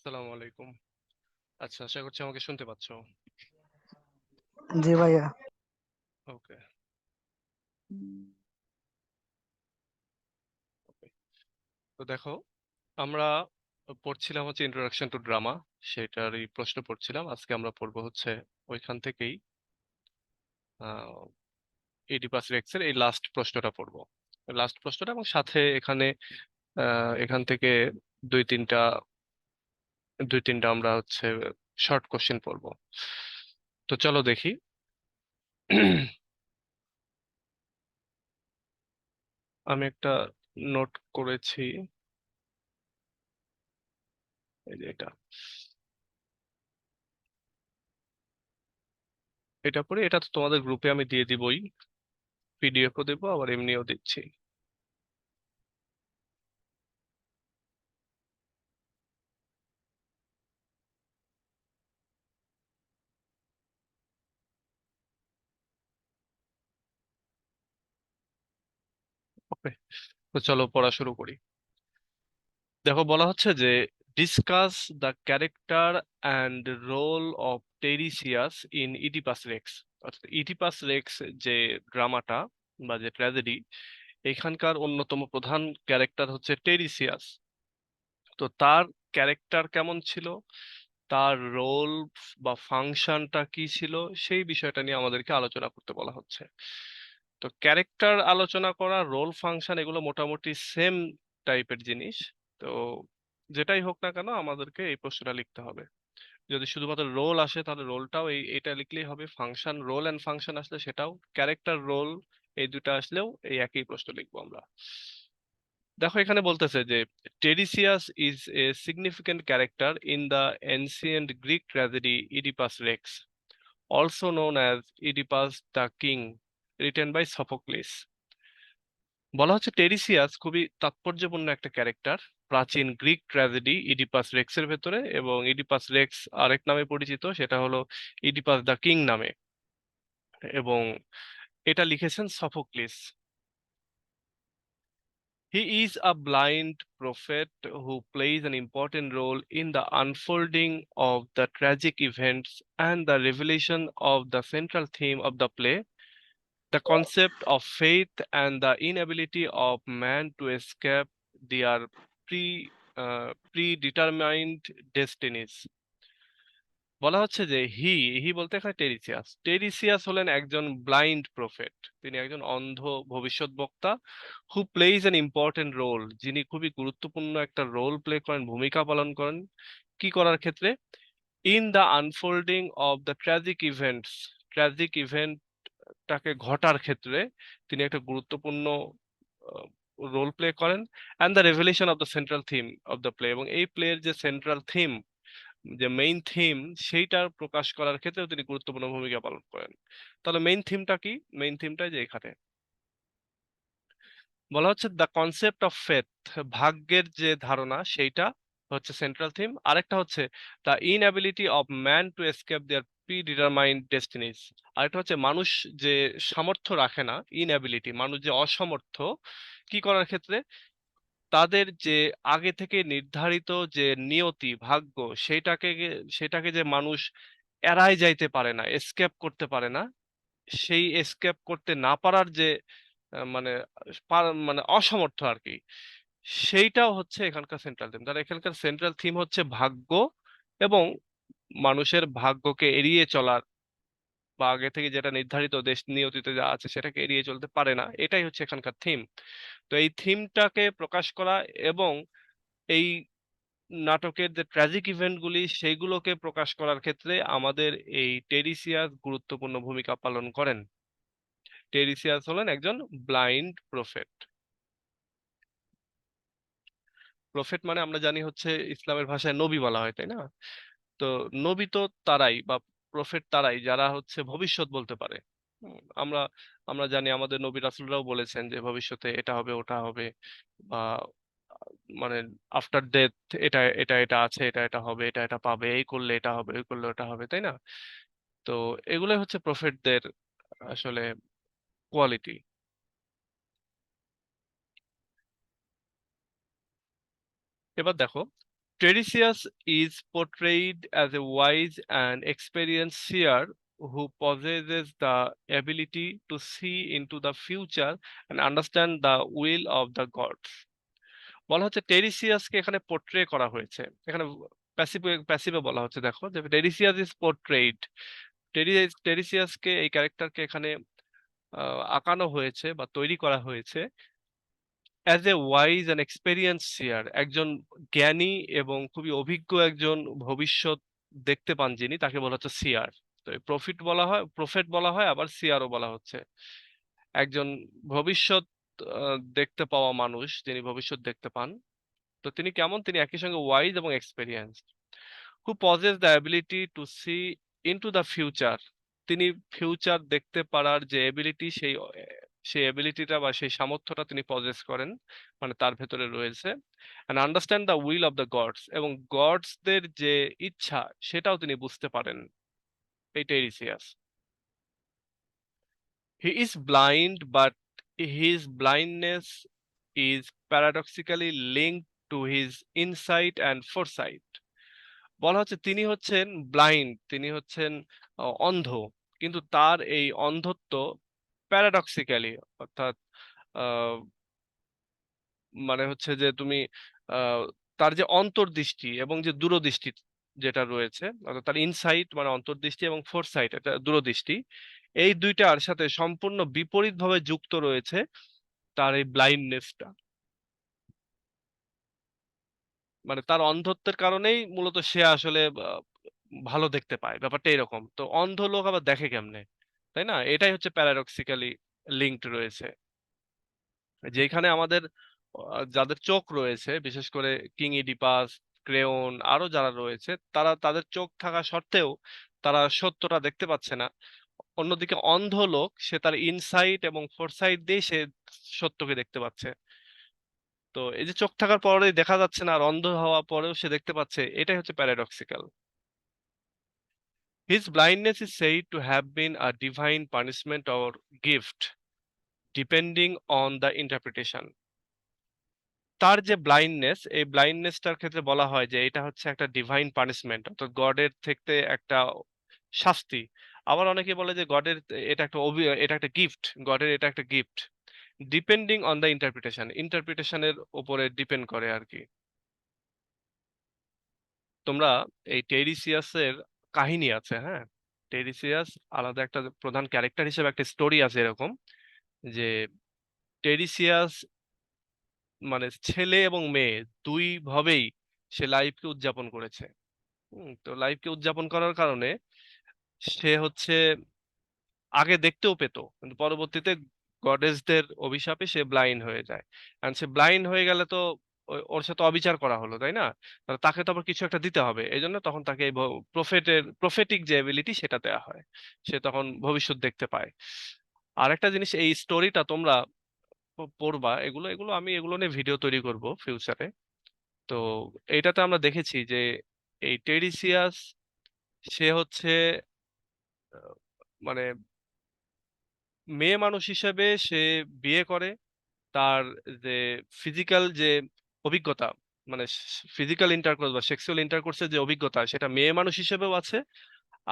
আসসালামু আলাইকুম। আচ্ছা, আশা করছি আমাকে শুনতে পাচ্ছ। জি ভাইয়া। ওকে, ওকে। তো দেখো, আমরা পড়ছিলাম হচ্ছে ইন্ট্রোডাকশন টু ড্রামা, সেটারই প্রশ্ন পড়ছিলাম। আজকে আমরা পড়বো হচ্ছে ওইখান থেকেই ইডিপাস রেক্সের এই লাস্ট প্রশ্নটা পড়বো। লাস্ট প্রশ্নটা এবং সাথে এখানে এখান থেকে দুই তিনটা দুই তিনটা আমরা হচ্ছে শর্ট কোশ্চেন পড়বো। তো চলো দেখি। আমি একটা নোট করেছি, এই যে এটা। এটা পরে এটা তো তোমাদের গ্রুপে আমি দিয়ে দিবই, পিডিএফও দেবো আবার এমনিও দিচ্ছি। ওকে, তো চলো পড়া শুরু করি। দেখো, বলা হচ্ছে যে discuss the character and role of Tiresias in Oedipus Rex. অর্থাৎ ইডিপাস রেক্স যে ড্রামাটা বা যে ট্র্যাজেডি, এখানকার অন্যতম প্রধান ক্যারেক্টার হচ্ছে টেরিসিয়াস। তো তার ক্যারেক্টার কেমন ছিল, তার রোল বা ফাংশনটা কি ছিল, সেই বিষয়টা নিয়ে আমাদেরকে আলোচনা করতে বলা হচ্ছে। তো ক্যারেক্টার আলোচনা করা, রোল ফাংশন, এগুলো মোটামুটি সেম টাইপের জিনিস। তো যেটাই হোক না কেন আমাদেরকে এই প্রশ্নটা লিখতে হবে। যদি শুধুমাত্র রোল আসে তাহলে রোলটাও এটা লিখলেই হবে, ফাংশন, রোল এন্ড ফাংশন আসলে সেটাও, ক্যারেক্টার রোল এই দুটো আসলেও এই একই প্রশ্ন লিখবো আমরা। দেখো, এখানে বলতেছে যে Tiresias is a significant character in the ancient Greek tragedy Oedipus Rex, also known as Oedipus the king, written by Sophocles. বলা হচ্ছে টেরিসিয়াস খুবই তাৎপর্যপূর্ণ একটা ক্যারেক্টার প্রাচীন গ্রিক ট্র্যাজেডি ইডিপাস রেক্সের ভেতরে, এবং ইডিপাস রেক্স আরেক নামে পরিচিত, সেটা হলো ইডিপাস দ্য কিং নামে, এবং এটা লিখেছেন Sophocles. He is a blind prophet who plays an important role in the unfolding of the tragic events and the revelation of the central theme of the play, the concept of faith and the inability of man to escape their predetermined destinies. বলা হচ্ছে যে হি বলতে এখানে টেরিসিয়াস, টেরিসিয়াস হলেন একজন blind prophet, তিনি একজন অন্ধ ভবিষ্যৎবক্তা। হু প্লেইজ অ্যান ইম্পর্টেন্ট রোল, যিনি খুবই গুরুত্বপূর্ণ একটা রোল প্লে করেন, ভূমিকা পালন করেন। কি করার ক্ষেত্রে? In the unfolding of the tragic events, tragic ইভেন্টটাকে ঘটার ক্ষেত্রে তিনি একটা গুরুত্বপূর্ণ রোল প্লে করেন। And the revelation of the central theme of the play, এবং এই প্লের যে সেন্ট্রাল থিম, যে মেইন থিম, সেইটার প্রকাশ করার ক্ষেত্রেও তিনি গুরুত্বপূর্ণ ভূমিকা পালন করেন। তাহলে মেইন থিমটা কি? মেইন থিমটা যে এখানে বলা হচ্ছে দ্য কনসেপ্ট অফ ফেথ, ভাগ্যের যে ধারণা সেইটা হচ্ছে সেন্ট্রাল থিম। আরেকটা হচ্ছে the inability of man to escape their predetermined destinies. আরেকটা হচ্ছে মানুষ যে সামর্থ্য রাখে না, ইনএবিলিটি, মানুষ যে অসমর্থ কি করার ক্ষেত্রে, তাদের যে আগে থেকে নির্ধারিত যে নিয়তি, ভাগ্য, সেটাকে যে মানুষ এড়ায় যাইতে পারে না, এসকেপ করতে পারে না, সেই এসকেপ করতে না পারার যে মানে মানে অসমর্থ আর কি, সেইটাও হচ্ছে এখানকার সেন্ট্রাল থিম। তার এখানকার সেন্ট্রাল থিম হচ্ছে ভাগ্য, এবং মানুষের ভাগ্যকে এড়িয়ে চলার, বা আগে থেকে যেটা নির্ধারিত দেশ নিয়তিতে যা আছে সেটাকে এড়িয়ে চলতে পারে না, এটাই হচ্ছে এখানকার থিম। তো এই থিমটাকে প্রকাশ করা এবং এই নাটকের যে ট্র্যাজিক ইভেন্টগুলি সেইগুলোকে প্রকাশ করার ক্ষেত্রে আমাদের এই টেরিসিয়াস গুরুত্বপূর্ণ ভূমিকা পালন করেন। টেরিসিয়াস হলেন একজন ব্লাইন্ড প্রফেট। প্রফেট মানে আমরা জানি হচ্ছে ইসলামের ভাষায় নবী বলা হয়, তাই না? তো নবী তো তারাই, বা প্রফেট তারাই যারা হচ্ছে ভবিষ্যৎ বলতে পারে। আমরা আমরা জানি আমাদের নবী রাসূলরাও বলেছেন যে ভবিষ্যতে এটা হবে, ওটা হবে, বা মানে আফটার ডেথ এটা এটা এটা আছে, এটা এটা হবে, এটা এটা পাবে, এই করলে এটা হবে, ওই করলে ওটা হবে, তাই না? তো এগুলোই হচ্ছে প্রফেটদের আসলে কোয়ালিটি। এবার দেখো, Tiresias is portrayed as a wise and experienced seer who possesses the ability to see into the future and understand the will of the gods. বলা হচ্ছে টেরিসিয়াসকে এখানে পোর্ট্রে করা হয়েছে। এখানে প্যাসিভে বলা হচ্ছে, দেখো যে টেরিসিয়াস ইজ পোর্ট্রেইড। টেরিসিয়াসকে, এই ক্যারেক্টারকে এখানে আঁকানো হয়েছে বা তৈরি করা হয়েছে as a wise and experienced seer, একজন জ্ঞানী এবং খুবই অভিজ্ঞ একজন ভবিষ্যৎ দেখতে পান যিনি, তাকে বলা হচ্ছে সিয়ার। তো প্রফেট বলা হয়, আবার সিয়ারও বলা হচ্ছে। একজন ভবিষ্যৎ দেখতে পাওয়া মানুষ, যিনি ভবিষ্যৎ দেখতে পান। তো তিনি কেমন? তিনি একই সঙ্গে ওয়াইজ এবং experience. Who possess the ability to see into the future. তিনি ফিউচার দেখতে পারার যে এবিলিটি, সেই এবিলিটিটা বা সেই সামর্থ্যটা তিনি পজেস করেন, মানে তার ভেতরে রয়েছে। And understand the will of the gods, এবং গডসদের যে ইচ্ছা সেটাও তিনি বুঝতে পারেন, এই Tiresias. He is blind, but his blindness is paradoxically linked to his insight and foresight. বলা হচ্ছে তিনি হচ্ছেন ব্লাইন্ড, তিনি হচ্ছেন অন্ধ, কিন্তু তার এই অন্ধত্ব প্যারাডক্সিক্যালি, অর্থাৎ আহ, মানে হচ্ছে যে তুমি আহ, তার যে অন্তর্দৃষ্টি এবং যে দূরদৃষ্টি যেটা রয়েছে, অর্থাৎ তার ইনসাইট মানে অন্তর্দৃষ্টি এবং ফোরসাইট এটা দূরদৃষ্টি, এই দুইটার সাথে সম্পূর্ণ বিপরীতভাবে যুক্ত রয়েছে তার এই ব্লাইন্ডনেসটা। মানে তার অন্ধত্বের কারণেই মূলত সে আসলে ভালো দেখতে পায়, ব্যাপারটা এরকম। তো অন্ধ লোক আবার দেখে কেমনে, তাই না? এটাই হচ্ছে প্যারাডক্সিক্যালি লিঙ্কড রয়েছে। যেখানে আমাদের যাদের চোখ রয়েছে, বিশেষ করে কিং ইডিপাস, ক্রেওন, আরো যারা রয়েছে, তারা তাদের চোখ থাকা সত্ত্বেও তারা সত্যটা দেখতে পাচ্ছে না। অন্যদিকে অন্ধ লোক, সে তার ইনসাইট এবং ফোরসাইট দিয়ে সে সত্যকে দেখতে পাচ্ছে। তো এই যে চোখ থাকার পরে দেখা যাচ্ছে না, আর অন্ধ হওয়া পরেও সে দেখতে পাচ্ছে, এটাই হচ্ছে paradoxical. His blindness is said to have been a divine punishment or gift, depending on the interpretation. তার যে ব্লাইন্ডনেস, এই ব্লাইন্ডনেসটার ক্ষেত্রে বলা হয় যে এটা হচ্ছে একটা ডিভাইন পানিশমেন্ট, অর্থাৎ গডের থেকে একটা শাস্তি। আবার অনেকে বলে যে গডের এটা একটা এটা একটা গিফট, গডের এটা একটা gift, depending on the interpretation, ইন্টারপ্রিটেশনের উপরে ডিপেন্ড করে আর কি। তোমরা এই টেরিসিয়াসের কাহিনী আছে, হ্যাঁ, টেরিসিয়াস আলাদা একটা প্রধান ক্যারেক্টার হিসেবে একটা স্টোরি আছে এরকম, যে টেরিসিয়াস মানে ছেলে এবং মেয়ে দুই ভাবেই সে লাইফকে উদযাপন করেছে। তো লাইফকে উদযাপন করার কারণে সে হচ্ছে আগে দেখতেও পেতো, কিন্তু পরবর্তীতে গডেসদের অভিশাপে সে ব্লাইন্ড হয়ে যায়। কারণ সে ব্লাইন্ড হয়ে গেলে তো ওর সাথে অবিচার করা হলো, তাই না? তাহলে তাকে তো আবার কিছু একটা দিতে হবে, এই জন্য তখন তাকে এই প্রফেটিক যে এবিলিটি সেটা দেওয়া হয়, সে তখন ভবিষ্যৎ দেখতে পায়। আর একটা জিনিস, এই স্টোরিটা তোমরা পড়বা, এগুলো এগুলো আমি এগুলো নিয়ে ভিডিও তৈরি করব ফিউচারে। তো এইটাতে আমরা দেখেছি যে এই টেরিসিয়াস, সে হচ্ছে মানে মেয়ে মানুষ হিসেবে সে বিয়ে করে। তার যে ফিজিক্যাল যে অভিজ্ঞতা, মানে ফিজিক্যাল ইন্টারকোর্স বা সেক্সুয়াল ইন্টারকোর্সের যে অভিজ্ঞতা, সেটা মেয়ে মানুষ হিসেবেও আছে,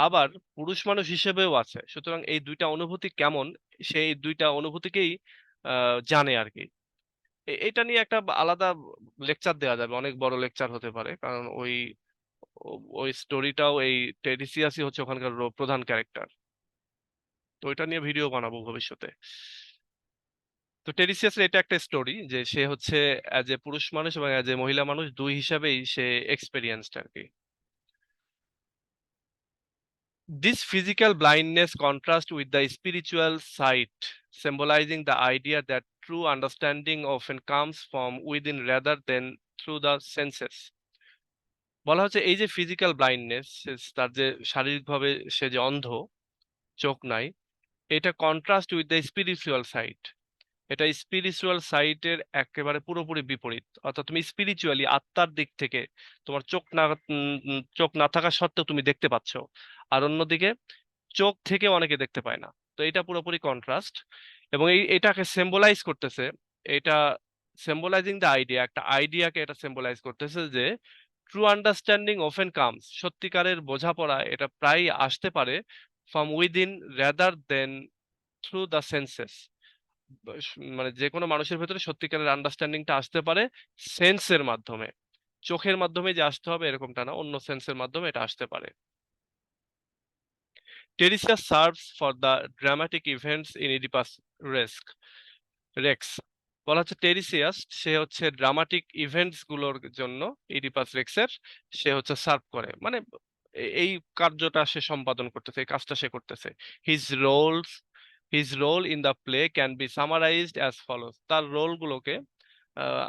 আবার পুরুষ মানুষ হিসেবেও আছে। সুতরাং এই দুইটা অনুভূতি কেমন, সেই দুইটা অনুভূতিকেই জানে আর কি। এটা নিয়ে একটা আলাদা লেকচার দেওয়া যাবে, অনেক বড় লেকচার হতে পারে, কারণ ওই স্টোরিটাও, এই টেরিসিয়াসই হচ্ছে ওখানকার প্রধান ক্যারেক্টার। তো ওইটা নিয়ে ভিডিও বানাবো ভবিষ্যতে। তো টেরিসিয়াসের এটা একটা স্টোরি যে সে হচ্ছে অ্যাজ এ পুরুষ মানুষ এবং অ্যাজ এ মহিলা মানুষ দুই হিসাবেই সে এক্সপেরিয়েন্সড আর কি। This physical blindness contrasts with the spiritual sight, symbolizing the idea that true understanding often comes from within rather than through the senses. বলা হচ্ছে এই যে ফিজিক্যাল ব্লাইন্ডনেস, তার যে শারীরিকভাবে সে যে অন্ধ, চোখ নাই, এটা contrast with the spiritual sight. এটা স্পিরিচুয়াল সাইটের একেবারে পুরোপুরি বিপরীত। অর্থাৎ তুমি স্পিরিচুয়ালি, আত্মার দিক থেকে তোমার চোখ না থাকা সত্ত্বেও তুমি দেখতে পাচ্ছ, আর অন্যদিকে চোখ থেকে অনেকে দেখতে পায় না। তো এটা পুরোপুরি কন্ট্রাস্ট, এবং এটাকে সিম্বলাইজ করতেছে। এটা সিম্বলাইজিং দ্য আইডিয়া, একটা আইডিয়াকে এটা সিম্বলাইজ করতেছে যে ট্রু আন্ডারস্ট্যান্ডিং অফেন কামস, সত্যিকারের বোঝাপড়া এটা প্রায়ই আসতে পারে from within rather than through the senses. মানে যে কোনো মানুষের ভেতরে সত্যিকারের আন্ডারস্ট্যান্ডিংটা আসতে পারে সেন্সের মাধ্যমে। চোখের মাধ্যমে যে আসতে হবে এরকমটা না, অন্য সেন্সের মাধ্যমে এটা আসতে পারে। Tiresias serves for the dramatic events in Oedipus রেস্ক রেক্স। বলা হচ্ছে টেরিসিয়াস সে হচ্ছে ড্রামাটিক ইভেন্টস গুলোর জন্য ইডিপাস রেক্সের সে হচ্ছে সার্ভ করে, মানে এই কার্যটা সে সম্পাদন করতেছে, এই কাজটা সে করতেছে। His roles his role in the play can be summarized as follows. তার রোল গুলোকে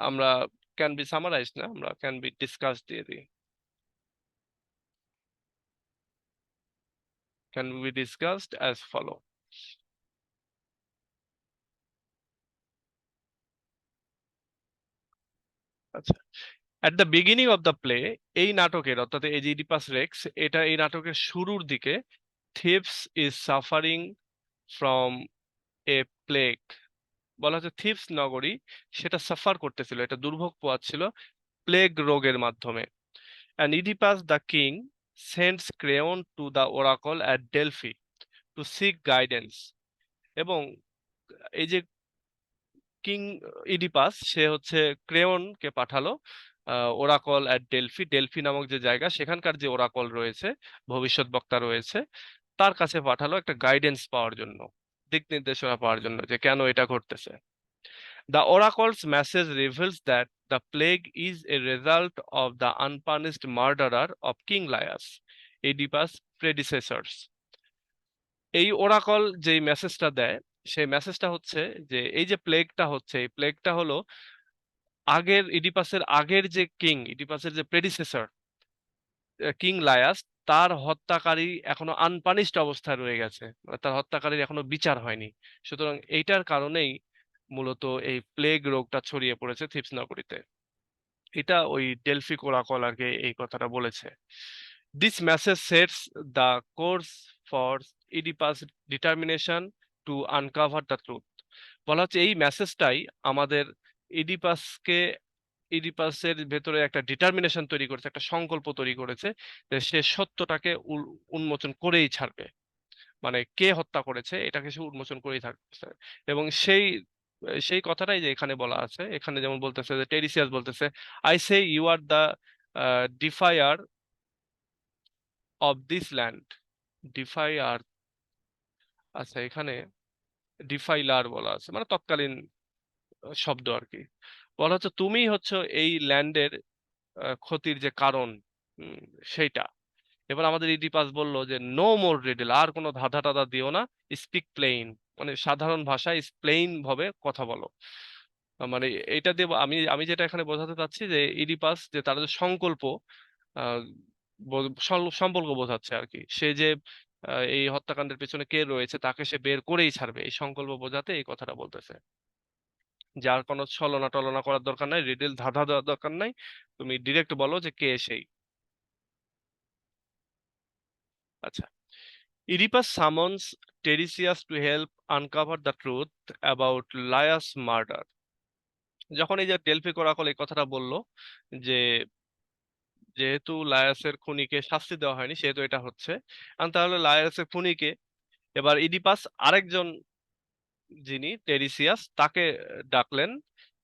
আমরা ক্যান বি সামারাইজড না, আমরা ক্যান বি ডিসকাস দিয়ে দিই, can be discussed as follow. আচ্ছা, at the beginning of the play, এই নাটকের অর্থাৎ এই যে ইডিপাস রেক্স, এটা এই নাটকের শুরুর দিকে Thebes is suffering from a plague. বলা হচ্ছে থিপস নগরী সেটা সাফার করতেছিল, এটা দুর্ভোগ পোয়াচ্ছিল প্লেগ রোগের মাধ্যমে। And Oedipus the king sends Creon to the Oracle at Delphi to seek guidance. এবং এই যে কিং ইডিপাস সে হচ্ছে ক্রেওনকে পাঠালো ওরাকল অ্যাট ডেলফি, ডেলফি নামক যে জায়গা সেখানকার যে ওরাকল রয়েছে, ভবিষ্যৎ বক্তা রয়েছে, তার কাছে পাঠালো একটা গাইডেন্স পাওয়ার জন্য, দিক নির্দেশনা পাওয়ার জন্য যে কেন এটা ঘটতেছে। The oracle's message reveals that the plague is a result of the unpunished murderer of king Laius Oedipus predecessors. এই ওরাকল যেই মেসেজটা দেয় সেই মেসেজটা হচ্ছে যে এই যে প্লেগটা হচ্ছে, এই প্লেগটা হলো আগের ইডিপাসের আগের যে কিং, ইডিপাসের যে প্রেডিসেসর কিং লায়াস, তার হত্যাকারী এখনো আনপানিশড অবস্থায় রয়ে গেছে, মানে তার হত্যাকারীর এখনো বিচার হয়নি। সুতরাং এইটার কারণেই মূলত এই প্লেগ রোগটা ছড়িয়ে পড়েছে থিপস নগরীতে। এটা ওই ডেলফি কোরাকল আর কি এই কথাটা বলেছে। This message sets the course for Oedipus determination to uncover the truth. বলা হচ্ছে এই মেসেজটাই আমাদের ইডিপাসকে, ইডিপাসের ভেতরে একটা ডিটারমিনেশন তৈরি করেছে, একটা সংকল্প তৈরি করেছে যে সে সত্যটাকে উন্মোচন করেই ছাড়বে, মানে কে হত্যা করেছে এটাকে সে উন্মোচন করেই থাকতেছে। এবং সেই সেই কথাটাই যে এখানে বলা আছে, এখানে যেমন বলতেছে যে টেরিসিয়াস বলতেছে, I say you are the defiler of this land, defiler. আচ্ছা, এখানে ডিফাইলার বলা আছে, মানে তৎকালীন শব্দ আর কি। বলা হচ্ছে তুমি হচ্ছে এই ল্যান্ডের ক্ষতির যে কারণ, উম, সেইটা। এবার আমাদের ইডিপাস বলল যে নো মোর রিডল, আর কোনো ধাঁধা টাধা দিও না, স্পিক প্লেইন, মানে সাধারণ ভাষায় প্লেইন ভাবে কথা বলো। মানে এটা দিয়ে আমি আমি যেটা এখানে বোঝাতে চাচ্ছি যে ইডিপাস যে তার যে সংকল্প, আহ, সম্পর্ক বোঝাচ্ছে আর কি, সে যে এই হত্যাকাণ্ডের পেছনে কে রয়েছে তাকে সে বের করেই ছাড়বে, এই সংকল্প বোঝাতে এই কথাটা বলতেছে। যার কোনো ছলনা টলনা করার দরকার নাই, রিডল ধাঁধা দেওয়ার দরকার নাই, তুমি ডিরেক্ট বলো যে কে সেই। আচ্ছা, Oedipus summons Tiresias to help uncover the truth about Laius' murder. যখন এই যে ডেলফি কোরাকল এই কথাটা বলল যে যেহেতু লায়াসের খুনিকে শাস্তি দেওয়া হয়নি সেহেতু এটা হচ্ছে, আর তাহলে লায়াসের খুনিকে, এবার ইডিপাস আরেকজন যিনি টেরিসিয়াস তাকে ডাকলেন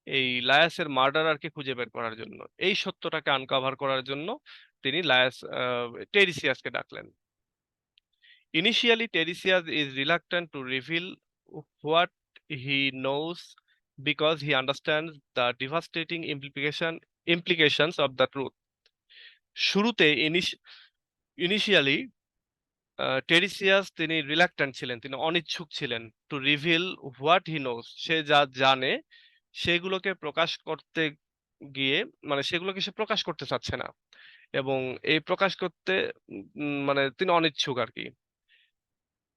এই লায়াসের মার্ডারারকে খুঁজে বের করার জন্য, এই সত্যটাকে আনকাভার করার জন্য তিনি টেরিসিয়াসকে ডাকলেন। Initially, Tiresias is reluctant to reveal what he knows because he understands the devastating implications of the truth. শুরুতে ইনিশিয়ালি টেরিসিয়াস তিনি রিলাক্ট্যান্ট ছিলেন, তিনি অনিচ্ছুক ছিলেন to reveal what he knows, সে যা জানে সেগুলোকে প্রকাশ করতে গিয়ে, মানে সেগুলোকে সে প্রকাশ করতে চাচ্ছে না, এবং এই প্রকাশ করতে মানে তিনি অনিচ্ছুক আর কি।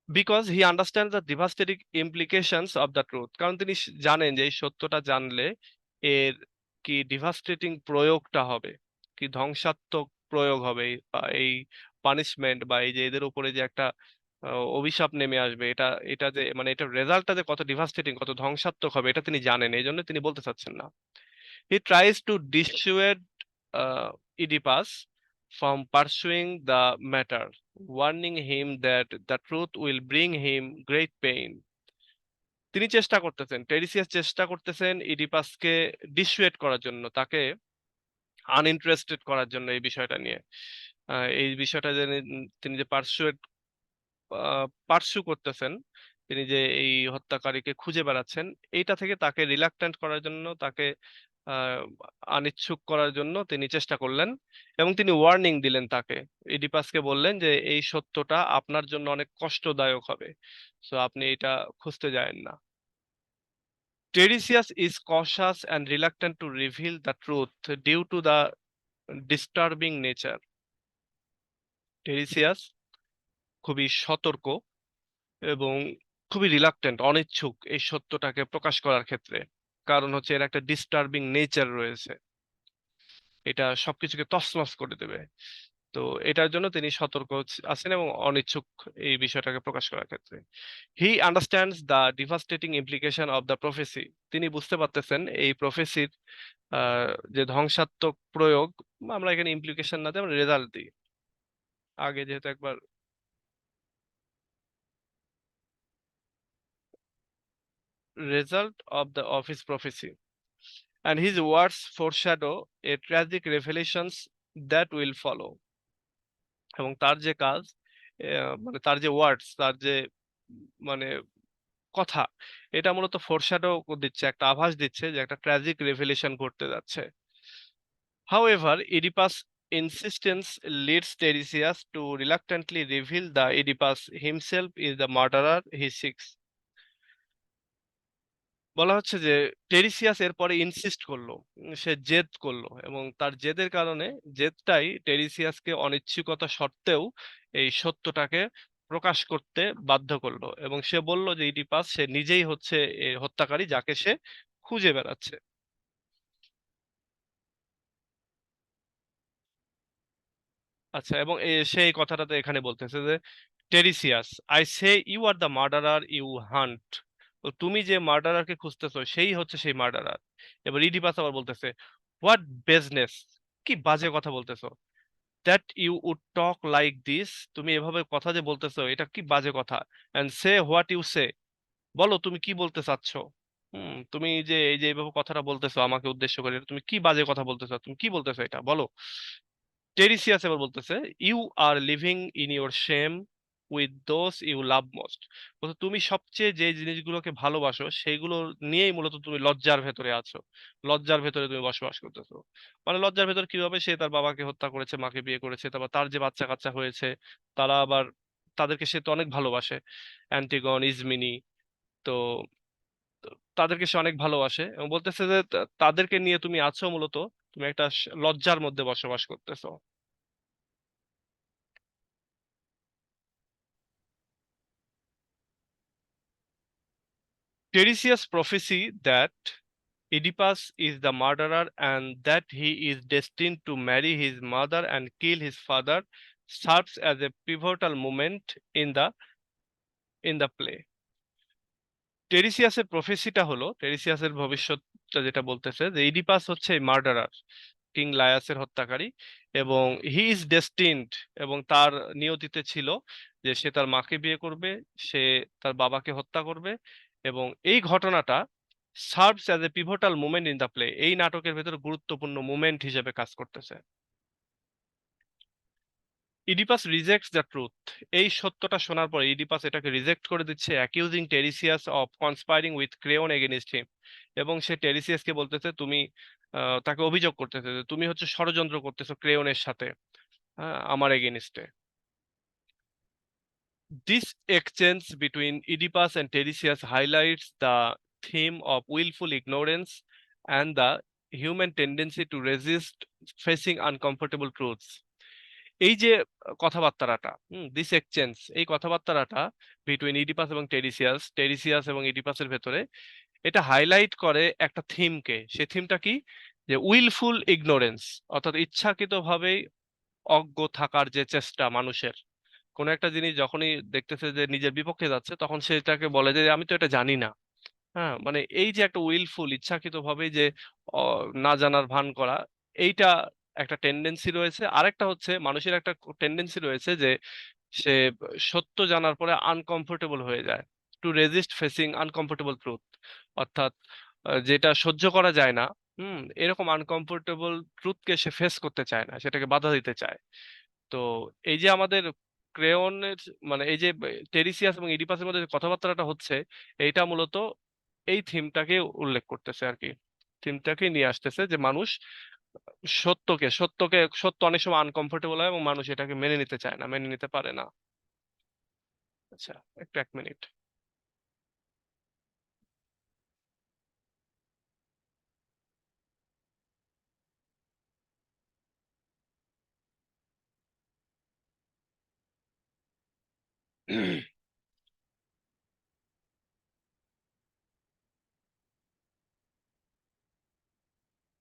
Because he understand the devastating implications of the truth, কারণ তিনি জানেন যে এই সত্যটা জানলে এর কি ডিভাস্টেটিং প্রয়োগটা হবে, কি ধ্বংসাত্মক প্রয়োগ হবে, বা এই পানিশমেন্ট বা এই যে এদের উপরে যে একটা অভিশাপ নেমে আসবে, এটা এটা যে মানে এটা রেজাল্টটা যে কত ডিভাস্টেটিং, কত ধ্বংসাত্মক হবে এটা তিনি জানেন, এই জন্য তিনি বলতে চাচ্ছেন না। He tries to dissuade Oedipus from pursuing the matter, warning him that the truth will bring him great pain. তিনি চেষ্টা করতেছেন, টেরিসিয়াস চেষ্টা করতেছেন ইডিপাসকে ডিসুয়েড করার জন্য, তাকে আনইন্টারেস্টেড করার জন্য এই বিষয়টা নিয়ে। এই বিষয়টা যে তিনি যে পার্সু করতেছেন, তিনি যে এই হত্যাকারীকে খুঁজে বেড়াচ্ছেন, এইটা থেকে তাকে রিলাক্ট্যান্ট করার জন্য, তাকে আহ, অনিচ্ছুক করার জন্য তিনি চেষ্টা করলেন, এবং তিনি ওয়ার্নিং দিলেন তাকে। ইডিপাসকে বললেন যে এই সত্যটা আপনার জন্য অনেক কষ্টদায়ক হবে, সো আপনি এটা খুঁজতে যায়েন না। Tiresias is cautious and reluctant to reveal the truth due to the disturbing nature. টেরিসিয়াস খুবই সতর্ক এবং খুবই রিলাক্টেন্ট, অনিচ্ছুক এই সত্যটাকে প্রকাশ করার ক্ষেত্রে। কারণ হচ্ছে এর একটা ডিস্টার্বিং নেচার রয়েছে, এটা সবকিছুকে তছনছ করে দেবে। তো এটার জন্য তিনি সতর্ক আছেন এবং অনিচ্ছুক এই বিষয়টাকে প্রকাশ করার ক্ষেত্রে। He understands the devastating implication of the prophecy. তিনি বুঝতে পারতেছেন এই প্রফেসির যে ধ্বংসাত্মক প্রয়োগ, বা আমরা এখানে ইমপ্লিকেশন না দিয়ে আমরা রেজাল্ট দিই, আগে যেহেতু একবার result of his prophecy, and his words foreshadow a tragic revelations that will follow. এবং তার যে কাজ, মানে তার যে ওয়ার্ডস, তার যে মানে কথা, এটা মূলত ফোরশ্যাডো দিচ্ছে, একটা আভাস দিচ্ছে যে একটা ট্র্যাজিক রেভেলেশন ঘটতে যাচ্ছে। However, Oedipus' insistence leads Tiresias to reluctantly reveal the Oedipus himself is the murderer he seeks. বলা হচ্ছে যে টেরিসিয়াস এরপরে ইনসিস্ট করলো, সে জেদ করলো, এবং তার জেদের কারণে, জেদটাই টেরিসিয়াসকে অনিচ্ছুকতা সত্ত্বেও এই সত্যটাকে প্রকাশ করতে বাধ্য করলো, এবং সে বলল যে ইডিপাস সে নিজেই হচ্ছে এই হত্যাকারী যাকে সে খুঁজে বেড়াচ্ছে। আচ্ছা, এবং সে এই কথাটাতে এখানে বলতেছে যে Tiresias, I say you are the murderer you hunt. তো তুমি যে মার্ডারারকে খুঁজতেছো সেই হচ্ছে সেই মার্ডারার। এবার ইডিপাস আবার বলতেছে, হোয়াট বিজনেস, কি বাজে কথা বলতেছো, that you would talk like this, তুমি এভাবে কথা যে বলতেছো এটা কি বাজে কথা, and say what you say, বলো তুমি কি বলতে চাচ্ছো। তুমি যে এই যে এইভাবে কথাটা বলতেছো আমাকে উদ্দেশ্য করে, এটা তুমি কি বাজে কথা বলতেছো, তুমি কি বলতেছো এটা বলো। টেরিসিয়াস এবার বলতেছে, you are living in your shame with those you love most. বলতে তুমি সবচেয়ে যে জিনিসগুলোকে ভালোবাসো সেইগুলো নিয়েই মূলত তুমি লজ্জার ভেতরে আছো, লজ্জার ভেতরে তুমি বসবাস করতেছো। মানে লজ্জার ভেতর কিভাবে, সে তার বাবাকে হত্যা করেছে, মাকে বিয়ে করেছে, তারপর তার যে বাচ্চা কাচ্চা হয়েছে, তারা আবার, তাদেরকে সে তো অনেক ভালোবাসে, অ্যান্টিগন, ইজমিনি। তো তাদেরকে সে অনেক ভালোবাসে, এবং বলতেছে যে তাদেরকে নিয়ে তুমি আছো মূলত, তুমি একটা লজ্জার মধ্যে বসবাস করতেছো। Tiresias' prophecy that Oedipus is the murderer and that he is destined to marry his mother and kill his father serves as a pivotal moment in the play. টেরিসিয়াসের প্রফেসিটা হলো, টেরিসিয়াসের ভবিষ্যৎটা যেটা বলতেছে যে ইডিপাস হচ্ছে মার্ডারার, কিং লায়াসের হত্যাকারী, এবং he is ডেস্টিনড, এবং তার নিয়তিতে ছিল যে সে তার মাকে বিয়ে করবে, সে তার বাবাকে হত্যা করবে, এবং এই ঘটনাটা serves as a pivotal moment in the play, এই নাটকের ভেতর গুরুত্বপূর্ণ মুমেন্ট হিসেবে কাজ করতেছে। Oedipus rejects the truth. এই সত্যটা শোনার পরে ইডিপাস এটাকে রিজেক্ট করে দিচ্ছে, accusing Tiresias of conspiring with Creon against him. এবং সে টেরিসিয়াসকে বলতেছে, তুমি তাকে অভিযোগ করতেছে যে তুমি হচ্ছে ষড়যন্ত্র করতেছো ক্রেওনের সাথে, আমার এগেইনস্টে। This exchange between Oedipus and Tiresias highlights the theme of willful ignorance and the human tendency to resist facing uncomfortable truths. এই যে কথাবার্তাটা, দিস এক্সচেঞ্জ, এই কথাবার্তাটা বিটুইন ইডিপাস এবং টেরিসিয়াস, টেরিসিয়াস এবং ইডিপাসের ভেতরে, এটা হাইলাইট করে একটা থিমকে। সে থিমটা কি, যে উইলফুল ইগনোরেন্স, অর্থাৎ ইচ্ছাকৃতভাবেই অজ্ঞ থাকার যে চেষ্টা মানুষের, কোন একটা জিনিস যখনই দেখতেছে যে নিজের বিপক্ষে যাচ্ছে, তখন সেটাকে বলে যে আমি তো এটা জানি না। হ্যাঁ, মানে এই যে একটা উইলফুল ইচ্ছাকৃত ভাবে যে না জানার ভান করা, এইটা একটা টেন্ডেন্সি রয়েছে, আরেকটা হচ্ছে মানুষের একটা টেন্ডেন্সি রয়েছে যে সে সত্য জানার পরে আনকমফোর্টেবল হয়ে যায়, two resist facing uncomfortable truth, অর্থাৎ যেটা সহ্য করা যায় না, এরকম আনকমফোর্টেবল ট্রুথকে সে ফেস করতে চায় না, সেটাকে বাধা দিতে চায়। তো এই যে আমাদের ক্রেয়নের, মানে এই যে টেরিসিয়াস এবং ইডিপাসের মধ্যে যে কথাবার্তাটা হচ্ছে, এইটা মূলত এই থিমটাকে উল্লেখ করতেছে আর কি, থিমটাকে নিয়ে আসতেছে যে মানুষ সত্য অনেক সময় আনকমফোর্টেবল হয় এবং মানুষ এটাকে মেনে নিতে চায় না, মেনে নিতে পারে না। আচ্ছা, একটু 1 minute.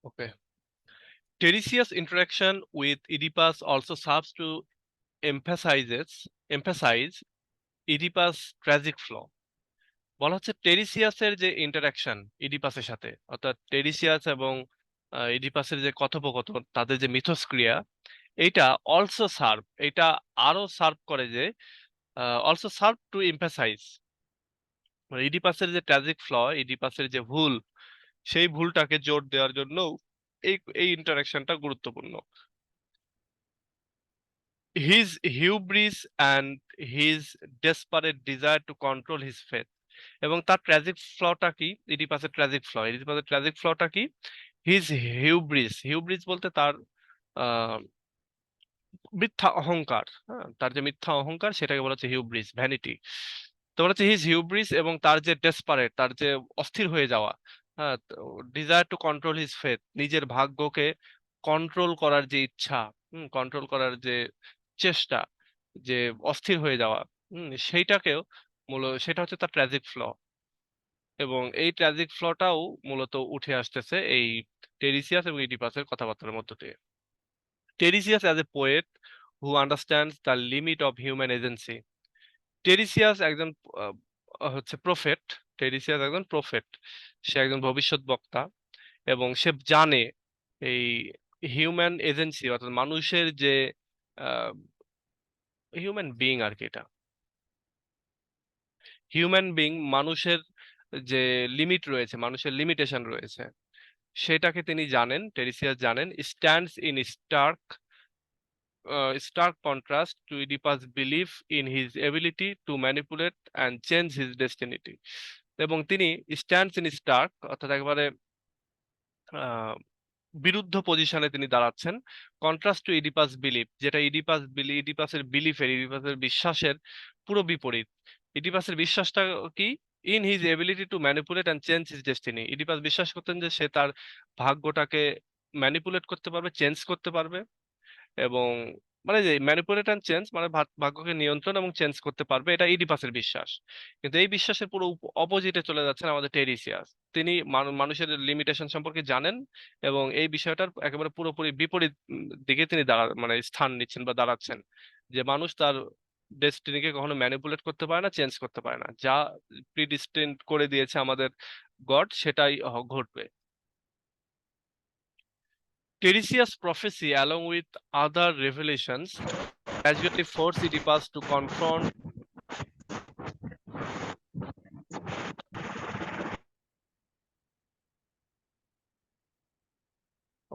Okay. Tiresias' interaction with Oedipus also serves to emphasize Oedipus' tragic flaw. বলা হচ্ছে টেরিসিয়াসের যে ইন্টারাকশন ইডিপাসের সাথে, অর্থাৎ টেরিসিয়াস এবং ইডিপাসের যে কথোপকথন, তাদের যে মিথস্ক্রিয়া, এইটা অলসো সার্ভ, এটা আরো সার্ভ করে যে অলসো সার্ভ টু এমফাসাইজ, মানে ইডিপাসের যে ট্র্যাজিক ফ্ল, ইডিপাসের যে ভুল, সেই ভুলটাকে জোর দেওয়ার জন্য এই এই ইন্টারাকশনটা গুরুত্বপূর্ণ। His hubris and his desperate desire to control his faith, এবং তার ট্র্যাজিক ফ্লটা কি, ইডিপাসের ট্র্যাজিক ফ্ল, ইডিপাসের ট্র্যাজিক ফ্লটা কি, হিজ হিউব্রিস, হিউব্রিস বলতে তার আহ মিথ্যা অহংকার, হ্যাঁ, তার যে মিথ্যা অহংকার সেটাকে বলা হচ্ছে হিউব্রিস, ভ্যানিটি। তো বলা হচ্ছে হিজ হিউব্রিস, এবং তার যে ডেসপারেট, তার যে অস্থির হয়ে যাওয়া, হ্যাঁ, desire to control his faith, নিজের ভাগ্যকে কন্ট্রোল করার যে ইচ্ছা, কন্ট্রোল করার যে চেষ্টা, যে অস্থির হয়ে যাওয়া, সেইটাকেও সেটা হচ্ছে তার ট্র্যাজিক ফ্ল। এবং এই ট্র্যাজিক ফ্লটাও মূলত উঠে আসতেছে এই টেরিসিয়াস এবং ইডিপাসের কথাবার্তার মধ্য দিয়ে। Tiresias as a poet who understands the limit of human agency. Tiresias একজন আহ, হচ্ছে প্রফেট, টেরিসিয়াস একজন প্রফেট, সে একজন ভবিষ্যৎ বক্তা, এবং সে জানে এই হিউম্যান এজেন্সি, অর্থাৎ মানুষের যে হিউম্যান বিইং আর কি, এটা হিউম্যান বিইং, মানুষের যে লিমিট রয়েছে, মানুষের লিমিটেশন রয়েছে, সেটাকে তিনি জানেন, টেরিসিয়াস জানেন, stands in stark contrast to Oedipus' belief in his ability to manipulate and change his destiny. এবং তিনি স্ট্যান্ডস ইন স্টার্ক, অর্থাৎ একেবারে আহ, বিরুদ্ধ পজিশনে তিনি দাঁড়াচ্ছেন, কন্ট্রাস্ট টু ইডিপাস বিলিফ, যেটা ইডিপাসের বিলিফের, ইডিপাসের বিশ্বাসের পুরো বিপরীত। ইডিপাসের বিশ্বাসটা কি, in his ability to manipulate and change his destiny, Oedipus বিশ্বাস করতেন যে সে তার ভাগ্যটাকে ম্যানিপুলেট করতে পারবে, চেঞ্জ করতে পারবে, এবং মানে যে ম্যানিপুলেট এন্ড চেঞ্জ, মানে ভাগ্যকে নিয়ন্ত্রণ এবং চেঞ্জ করতে পারবে, এটা ইডিপাসের বিশ্বাস। কিন্তু এই বিশ্বাসের পুরো অপোজিটে চলে যাচ্ছেন আমাদের টেরিসিয়াস। তিনি মানুষের লিমিটেশন সম্পর্কে জানেন, এবং এই বিষয়টার একেবারে পুরোপুরি বিপরীত দিকে তিনি মানে স্থান নিচ্ছেন বা দাঁড়াচ্ছেন, যে মানুষ তার ডেস্টিনিকে কখনো ম্যানিপুলেট করতে পারে না, চেঞ্জ করতে পারে না, যা প্রিডিস্টিন্ড করে দিয়েছে আমাদের গড সেটাই ঘটবে। Tiresias' prophecy, along with other revelations, gradually forced Oedipus to confront.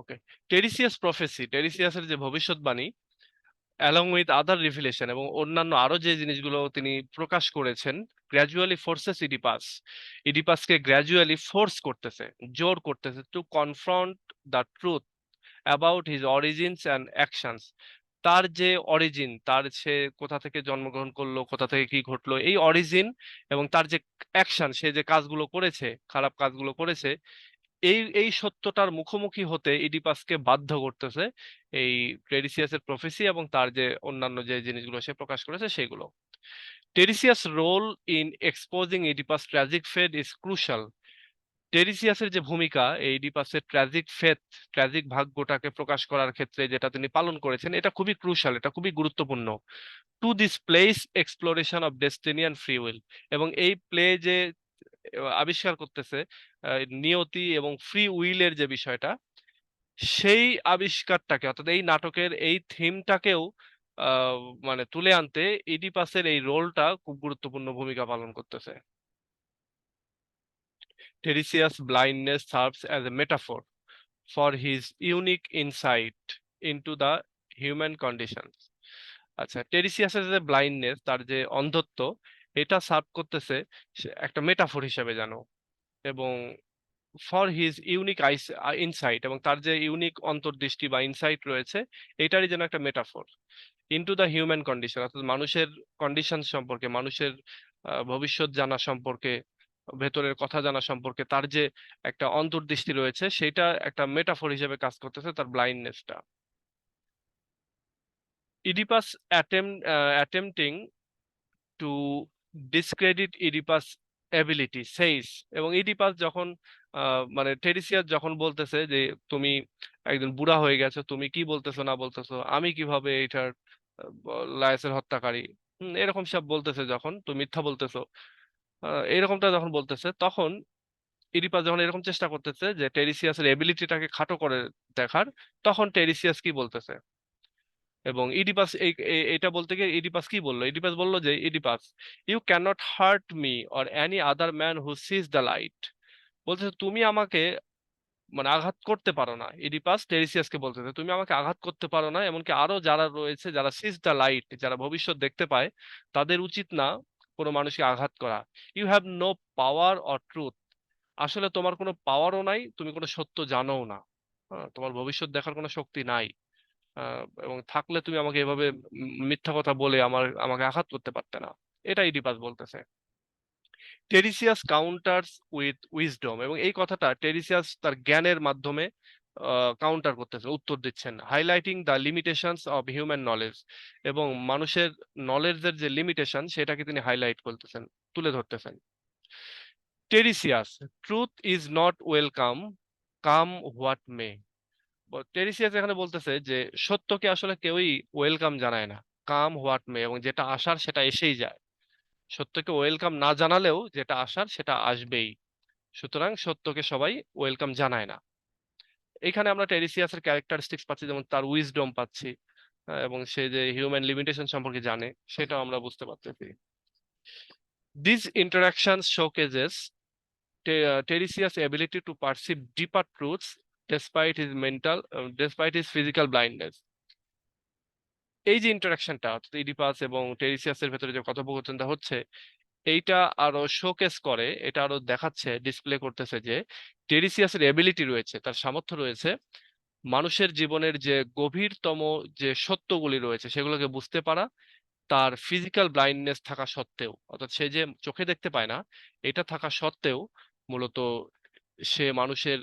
Okay, Tiresias' prophecy, টেরিসিয়াসের যে ভবিষ্যৎবাণী, along with other revelation, এবং অন্যান্য আরো যে জিনিসগুলো তিনি প্রকাশ করেছেন, গ্র্যাজুয়ালি ফোর্সেস ইডিপাস, ইডিপাসকে গ্র্যাজুয়ালি ফোর্স করতেছে, জোর করতেছে, to confront the truth about his origins and actions, তার যে অরিজিন, তার সে কোথা থেকে জন্মগ্রহণ করলো, কোথা থেকে কি ঘটলো, এই অরিজিন, এবং তার যে অ্যাকশন, সে যে কাজগুলো করেছে, খারাপ কাজগুলো করেছে, এই সত্যটার মুখোমুখি হতে ইডিপাসকে বাধ্য করতেছে এই টেরিসিয়াসের প্রফেসি এবং তার যে অন্যান্য যে জিনিসগুলো সে প্রকাশ করেছে সেগুলো। Tiresias role in exposing Oedipus tragic fate is crucial. টেরিসিয়াসের যে ভূমিকা এই ইডিপাসের ট্র্যাজিক ফেথ, ট্র্যাজিক ভাগ্যটাকে প্রকাশ করার ক্ষেত্রে যেটা তিনি পালন করেছেন, এটা খুবই ক্রুশাল, এটা খুবই গুরুত্বপূর্ণ। To this place exploration of destiny and free will, এবং এই প্লে যে আবিষ্কার করতেছে নিয়তি এবং ফ্রি উইলের যে বিষয়টা, সেই আবিষ্কারটাকে অর্থাৎ এই নাটকের এই থিমটাকেও আহ, মানে তুলে আনতে ইডিপাসের এই রোলটা খুব গুরুত্বপূর্ণ ভূমিকা পালন করতেছে। Tiresias blindness serves as a metaphor for his unique insight into the human condition. আচ্ছা, টেরিসিয়াসের যে ব্লাইন্ডনেস, তার যে অন্ধত্ব, এটা সার্ভ করতেছে একটা মেটাফর হিসেবে জানো, এবং ফর হিজ ইউনিক ইনসাইট, এবং তার যে ইউনিক অন্তর্দৃষ্টি বা ইনসাইট রয়েছে, এটারই যেন একটা metaphor into the human condition, অর্থাৎ মানুষের কন্ডিশন সম্পর্কে, মানুষের ভবিষ্যৎ জানা সম্পর্কে, ভেতরের কথা জানা সম্পর্কে তার যে একটা অন্তর্দৃষ্টি রয়েছে, সেটা একটা মেটাফর হিসেবে কাজ করতেছে তার ব্লাইন্ডনেসটা। Oedipus attempting to discredit Oedipus ability says, এবং ইডিপাস যখন মানে টেরিসিয়াস যখন বলতেছে যে তুমি একজন বুড়া হয়ে গেছো, তুমি কি বলতেছো না বলতেছো, আমি কিভাবে এটার লায়েসের হত্যাকারী, এরকম সব বলতেছে, যখন তুমি মিথ্যা বলতেছো, এরকমটা যখন বলতেছে, তখন ইডিপাস যখন এরকম চেষ্টা করতেছে যে টেরিসিয়াসের এবিলিটিটাকে খাটো করে দেখার, তখন টেরিসিয়াস কি বলতেছে, এবং ইডিপাস এটা বলতে গিয়ে ইডিপাস কি বললো, ইডিপাস বললো যে Oedipus, you can't hurt me or any other man who sees the light. বলতেছে তুমি আমাকে মানে আঘাত করতে পারো না, ইডিপাস টেরিসিয়াসকে বলতেছে তুমি আমাকে আঘাত করতে পারো না, এমনকি আরো যারা রয়েছে, যারা সিজ দ্য লাইট, যারা ভবিষ্যৎ দেখতে পায়, তাদের উচিত না কোনো মানুষকে আঘাত করা। You have no power or truth, আসলে তোমার কোনো পাওয়ারও নাই, তুমি কোনো সত্য জানোও না, তোমার ভবিষ্যৎ দেখার কোনো শক্তি নাই, এবং থাকলে তুমি আমাকে এভাবে মিথ্যা কথা বলে আমাকে আঘাত করতে পারতে না। এটা ইডিপাস বলতেছে। টেরিসিয়াস কাউন্টার্স উইথ উইজডম, এবং এই কথাটা টেরিসিয়াস তার জ্ঞানের মাধ্যমে কাউন্টার করতেছে, উত্তর দিচ্ছেন, highlighting the limitations of human knowledge, এবং মানুষের নলেজের যে লিমিটেশন সেটাকে তিনি হাইলাইট করতেছেন, তুলে ধরতেছেন। Tiresias, truth is not welcome, come what may. Tiresias এখানে বলতেছে যে সত্যকে আসলে কেউই ওয়েলকাম জানায় না, কাম হোয়াট মে, এবং যেটা আসার সেটা এসেই যায়। সত্যকে ওয়েলকাম না জানালেও যেটা আসার সেটা আসবেই, সুতরাং সত্যকে সবাই ওয়েলকাম জানায় না। এখানে আমরা টেরিসিয়াসের ক্যারেক্টারিস্টিক্স পাচ্ছি, যেমন তার উইজডম পাচ্ছি, এবং সে যে হিউম্যান লিমিটেশন সম্পর্কে জানে, সেটাও আমরা বুঝতে পারতেছি। This interaction showcases Tiresias' ability to perceive deeper truths despite his physical blindness. এই যে ইন্টারাকশনটা অর্থাৎ ইডিপাস এবং টেরিসিয়াসের ভেতরে যে কথোপকথনটা হচ্ছে, এইটা আরো শোকেস করে, এটা আরো দেখাচ্ছে, ডিসপ্লে করতেছে যে টেরিসিয়াসের এবিলিটি রয়েছে, তার সামর্থ্য রয়েছে মানুষের জীবনের যে গভীরতম যে সত্যগুলি রয়েছে সেগুলোকে বুঝতে পারা, তার ফিজিক্যাল ব্লাইন্ডনেস থাকা সত্ত্বেও, অর্থাৎ সে যে চোখে দেখতে পায় না, এটা থাকা সত্ত্বেও মূলত সে মানুষের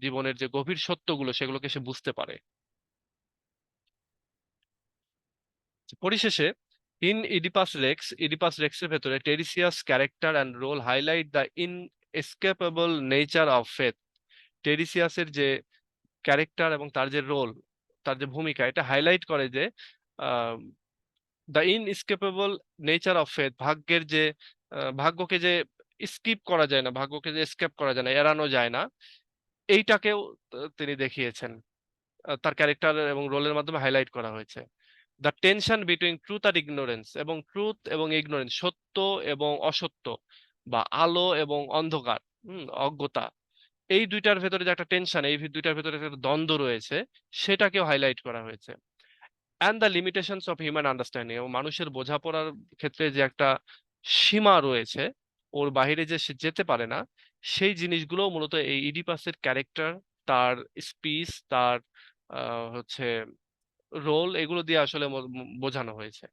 জীবনের যে গভীর সত্যগুলো সেগুলোকে সে বুঝতে পারে। পরিশেষে, ইন ইডিপাস রেক্সের ভেতরে Tiresias character and role highlight the inescapable nature of faith. টেরিসিয়াসের যে ক্যারেক্টার এবং তার যে রোল, তার যে ভূমিকা, এটা হাইলাইট করে যে the inescapable nature of faith, ভাগ্যের যে ভাগ্যকে যে স্কিপ করা যায় না, ভাগ্যকে যে এসকেপ করা যায় না, এড়ানো যায় না, এইটাকেও তিনি দেখিয়েছেন, তার ক্যারেক্টার এবং রোলের মাধ্যমে হাইলাইট করা হয়েছে। দ্য টেনশন বিটুইন ট্রুথ আর ইগনোরেন্স, এবং ট্রুথ এবং ইগনোরেন্স, সত্য এবং অসত্য, বা আলো এবং অন্ধকার, অজ্ঞতা, এই দুইটার ভেতরে যে একটা টেনশন, এই দুইটার ভেতরে যে একটা দ্বন্দ্ব রয়েছে, সেটাকেও হাইলাইট করা হয়েছে। And the limitations of human understanding, এবং মানুষের বোঝাপড়ার ক্ষেত্রে যে একটা সীমা রয়েছে, ওর বাইরে যে সে যেতে পারে না, সেই জিনিসগুলো মূলত এই ইডিপাসের ক্যারেক্টার, তার স্পিচ, তার হচ্ছে রোল, এগুলো দিয়ে আসলে বোঝানো হয়েছে।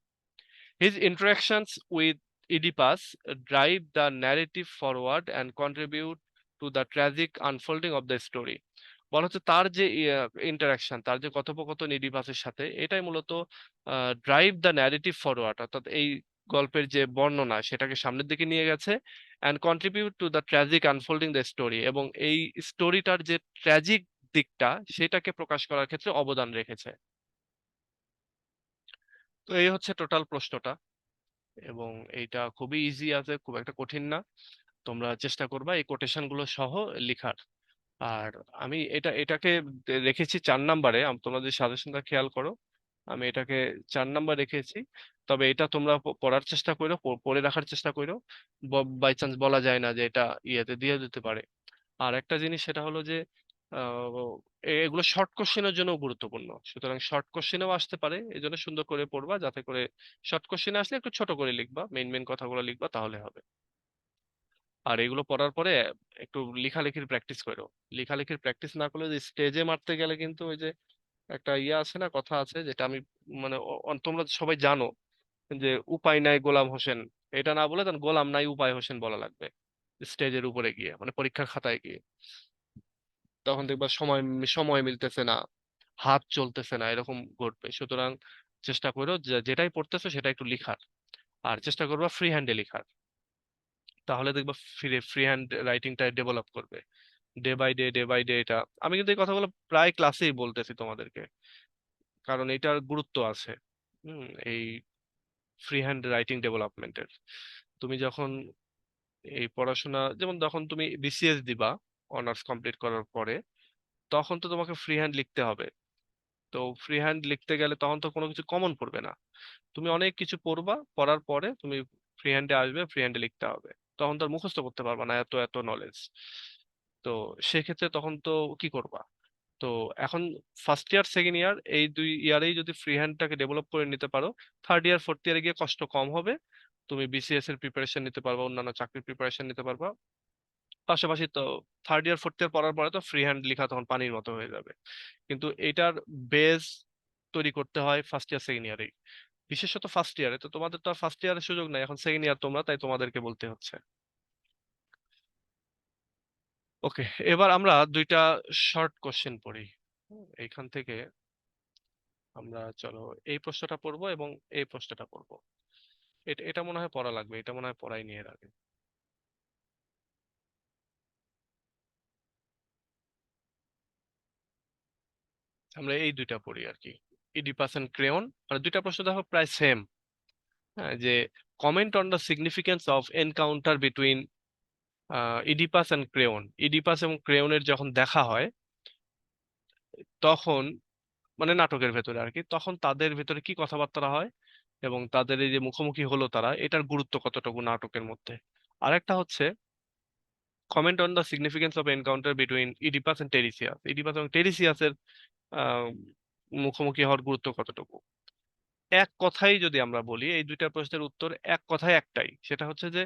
His interactions with Oedipus drive the narrative forward and contribute to the tragic unfolding of the story. বলা হচ্ছে তার যে ইন্টারাকশন, তার যে কথোপকথন ইডিপাসের সাথে, এটাই মূলত ড্রাইভ দ্য ন্যারেটিভ ফরওয়ার্ড, অর্থাৎ এই গল্পের যে বর্ণনা সেটাকে সামনের দিকে নিয়ে গেছে, and contribute to the tragic unfolding the story, এবং এই স্টোরিটার যে ট্র্যাজিক দিকটা সেটাকে প্রকাশ করার ক্ষেত্রে অবদান রেখেছে। তো এই হচ্ছে টোটাল প্রশ্নটা, এবং এইটা খুবই ইজি আছে, খুব একটা কঠিন না। তোমরা চেষ্টা করবা এই কোটেশন গুলো সহ লিখার। আর আমি এটাকে রেখেছি 4 নম্বরে। তোমরা যদি সাজেশনটা খেয়াল করো, আমি এটাকে 4 নম্বর রেখেছি। তবে এটা তোমরা পড়ার চেষ্টা করো, পড়ে রাখার চেষ্টা করো। বাই চান্স বলা যায় না যে এটা ইয়েতে দিয়ে দিতে পারে। আর একটা জিনিস সেটা হলো যে আহ, এগুলো শর্ট কোশ্চেনের জন্য গুরুত্বপূর্ণ, সুতরাং শর্ট কোশ্চেনেও আসতে পারে। এই জন্য সুন্দর করে পড়বা, যাতে করে শর্ট কোশ্চেনে আসলে একটু ছোট করে লিখবা, মেইন মেইন কথাগুলো লিখবা, তাহলে হবে। আর এগুলো পড়ার পরে একটু লেখালেখির প্র্যাকটিস করো। লেখালেখির প্র্যাকটিস না করলে স্টেজে মারতে গেলে কিন্তু ওই যে একটা ইয়ে আছে না, কথা আছে, যেটা আমি মানে তোমরা সবাই জানো যে উপায় নাই গোলাম হোসেন, এটা না বলে তখন গোলাম নাই উপায় হোসেন বলা লাগবে স্টেজের উপরে গিয়ে, মানে পরীক্ষার খাতায় গিয়ে। তখন দেখবা সময় সময় মিলতেছে না, হাত চলতেছে না, এরকম ঘটবে। সুতরাং চেষ্টা করো যেটাই পড়তেছো সেটা একটু লিখার, আর চেষ্টা করবা ফ্রি হ্যান্ডে লিখার। তাহলে দেখবা ফ্রি ফ্রি হ্যান্ড রাইটিংটা ডেভেলপ করবে ডে বাই ডে এটা। আমি কিন্তু এই কথাগুলো প্রায় ক্লাসেই বলতেছি তোমাদেরকে, কারণ এটার গুরুত্ব আছে। এই ফ্রি হ্যান্ড রাইটিং ডেভেলপমেন্টের। তুমি যখন এই পড়াশোনা, যেমন যখন তুমি বিসিএস দিবা অনার্স কমপ্লিট করার পরে, তখন তো তোমাকে ফ্রি হ্যান্ড লিখতে হবে। তো ফ্রি হ্যান্ড লিখতে গেলে তখন তো কোনো কিছু কমন পড়বে না, তুমি অনেক কিছু পড়বা, পড়ার পরে তুমি ফ্রি হ্যান্ডে আসবে, ফ্রি হ্যান্ডে লিখতে হবে। তখন তো আর মুখস্থ করতে পারবা না এত এত নলেজ। তো সেক্ষেত্রে তখন তো কি করবা? তো এখন ফার্স্ট ইয়ার সেকেন্ড ইয়ার এই 2 ইয়ারেই যদি ফ্রি হ্যান্ডটাকে ডেভেলপ করে নিতে পারো, থার্ড ইয়ার ফোর্থ ইয়ারে গিয়ে কষ্ট কম হবে। তুমি বিসিএস এর প্রিপারেশন নিতে পারবা, অন্যান্য চাকরির প্রিপারেশন নিতে পারবা। পাশাপাশি তো থার্ড ইয়ার ফোর্থ ইয়ার পড়ার পরে তো ফ্রি হ্যান্ড লেখা তখন পানির মতো হয়ে যাবে। কিন্তু এটার বেস তৈরি করতে হয় ফার্স্ট ইয়ার সেকেন্ড ইয়ারেই, বিশেষত ফার্স্ট ইয়ারে। তো তোমাদের তো আর ফার্স্ট ইয়ারের সুযোগ নাই, এখন সেকেন্ড ইয়ার তোমরা, তাই তোমাদেরকে বলতে হচ্ছে। ওকে, এবার আমরা 2টা শর্ট কোশ্চেন পড়ি। এইখান থেকে আমরা চলো এই প্রশ্নটা পড়বো এবং এই প্রশ্নটা পড়বো। এটা এটা মনে হয় পড়া লাগবে, এটা মনে হয় পড়াইনি এর আগে। আমরা এই 2টা পড়ি আর কি, ইডিপাস এন্ড ক্রেয়ন। মানে 2টা প্রশ্ন দেখো প্রায় সেম। হ্যাঁ, যে comment on the significance of encounter between Oedipus and Creon. Oedipus এবং ক্রেয়নের যখন দেখা হয়, তখন মানে নাটকের ভেতরে আর কি, তখন তাদের ভেতরে কি কথাবার্তা হয় এবং তাদের এই যে মুখোমুখি হলো তারা, এটার গুরুত্ব কতটুকু নাটকের মধ্যে। আরেকটা হচ্ছে comment on the significance of encounter between Oedipus and Tiresias. Oedipus এবং টেরিসিয়াসের আহ, মুখোমুখি হওয়ার গুরুত্ব কতটুকু। এক কথাই যদি আমরা বলি, এই 2টা প্রশ্নের উত্তর এক কথায় একটাই, সেটা হচ্ছে যে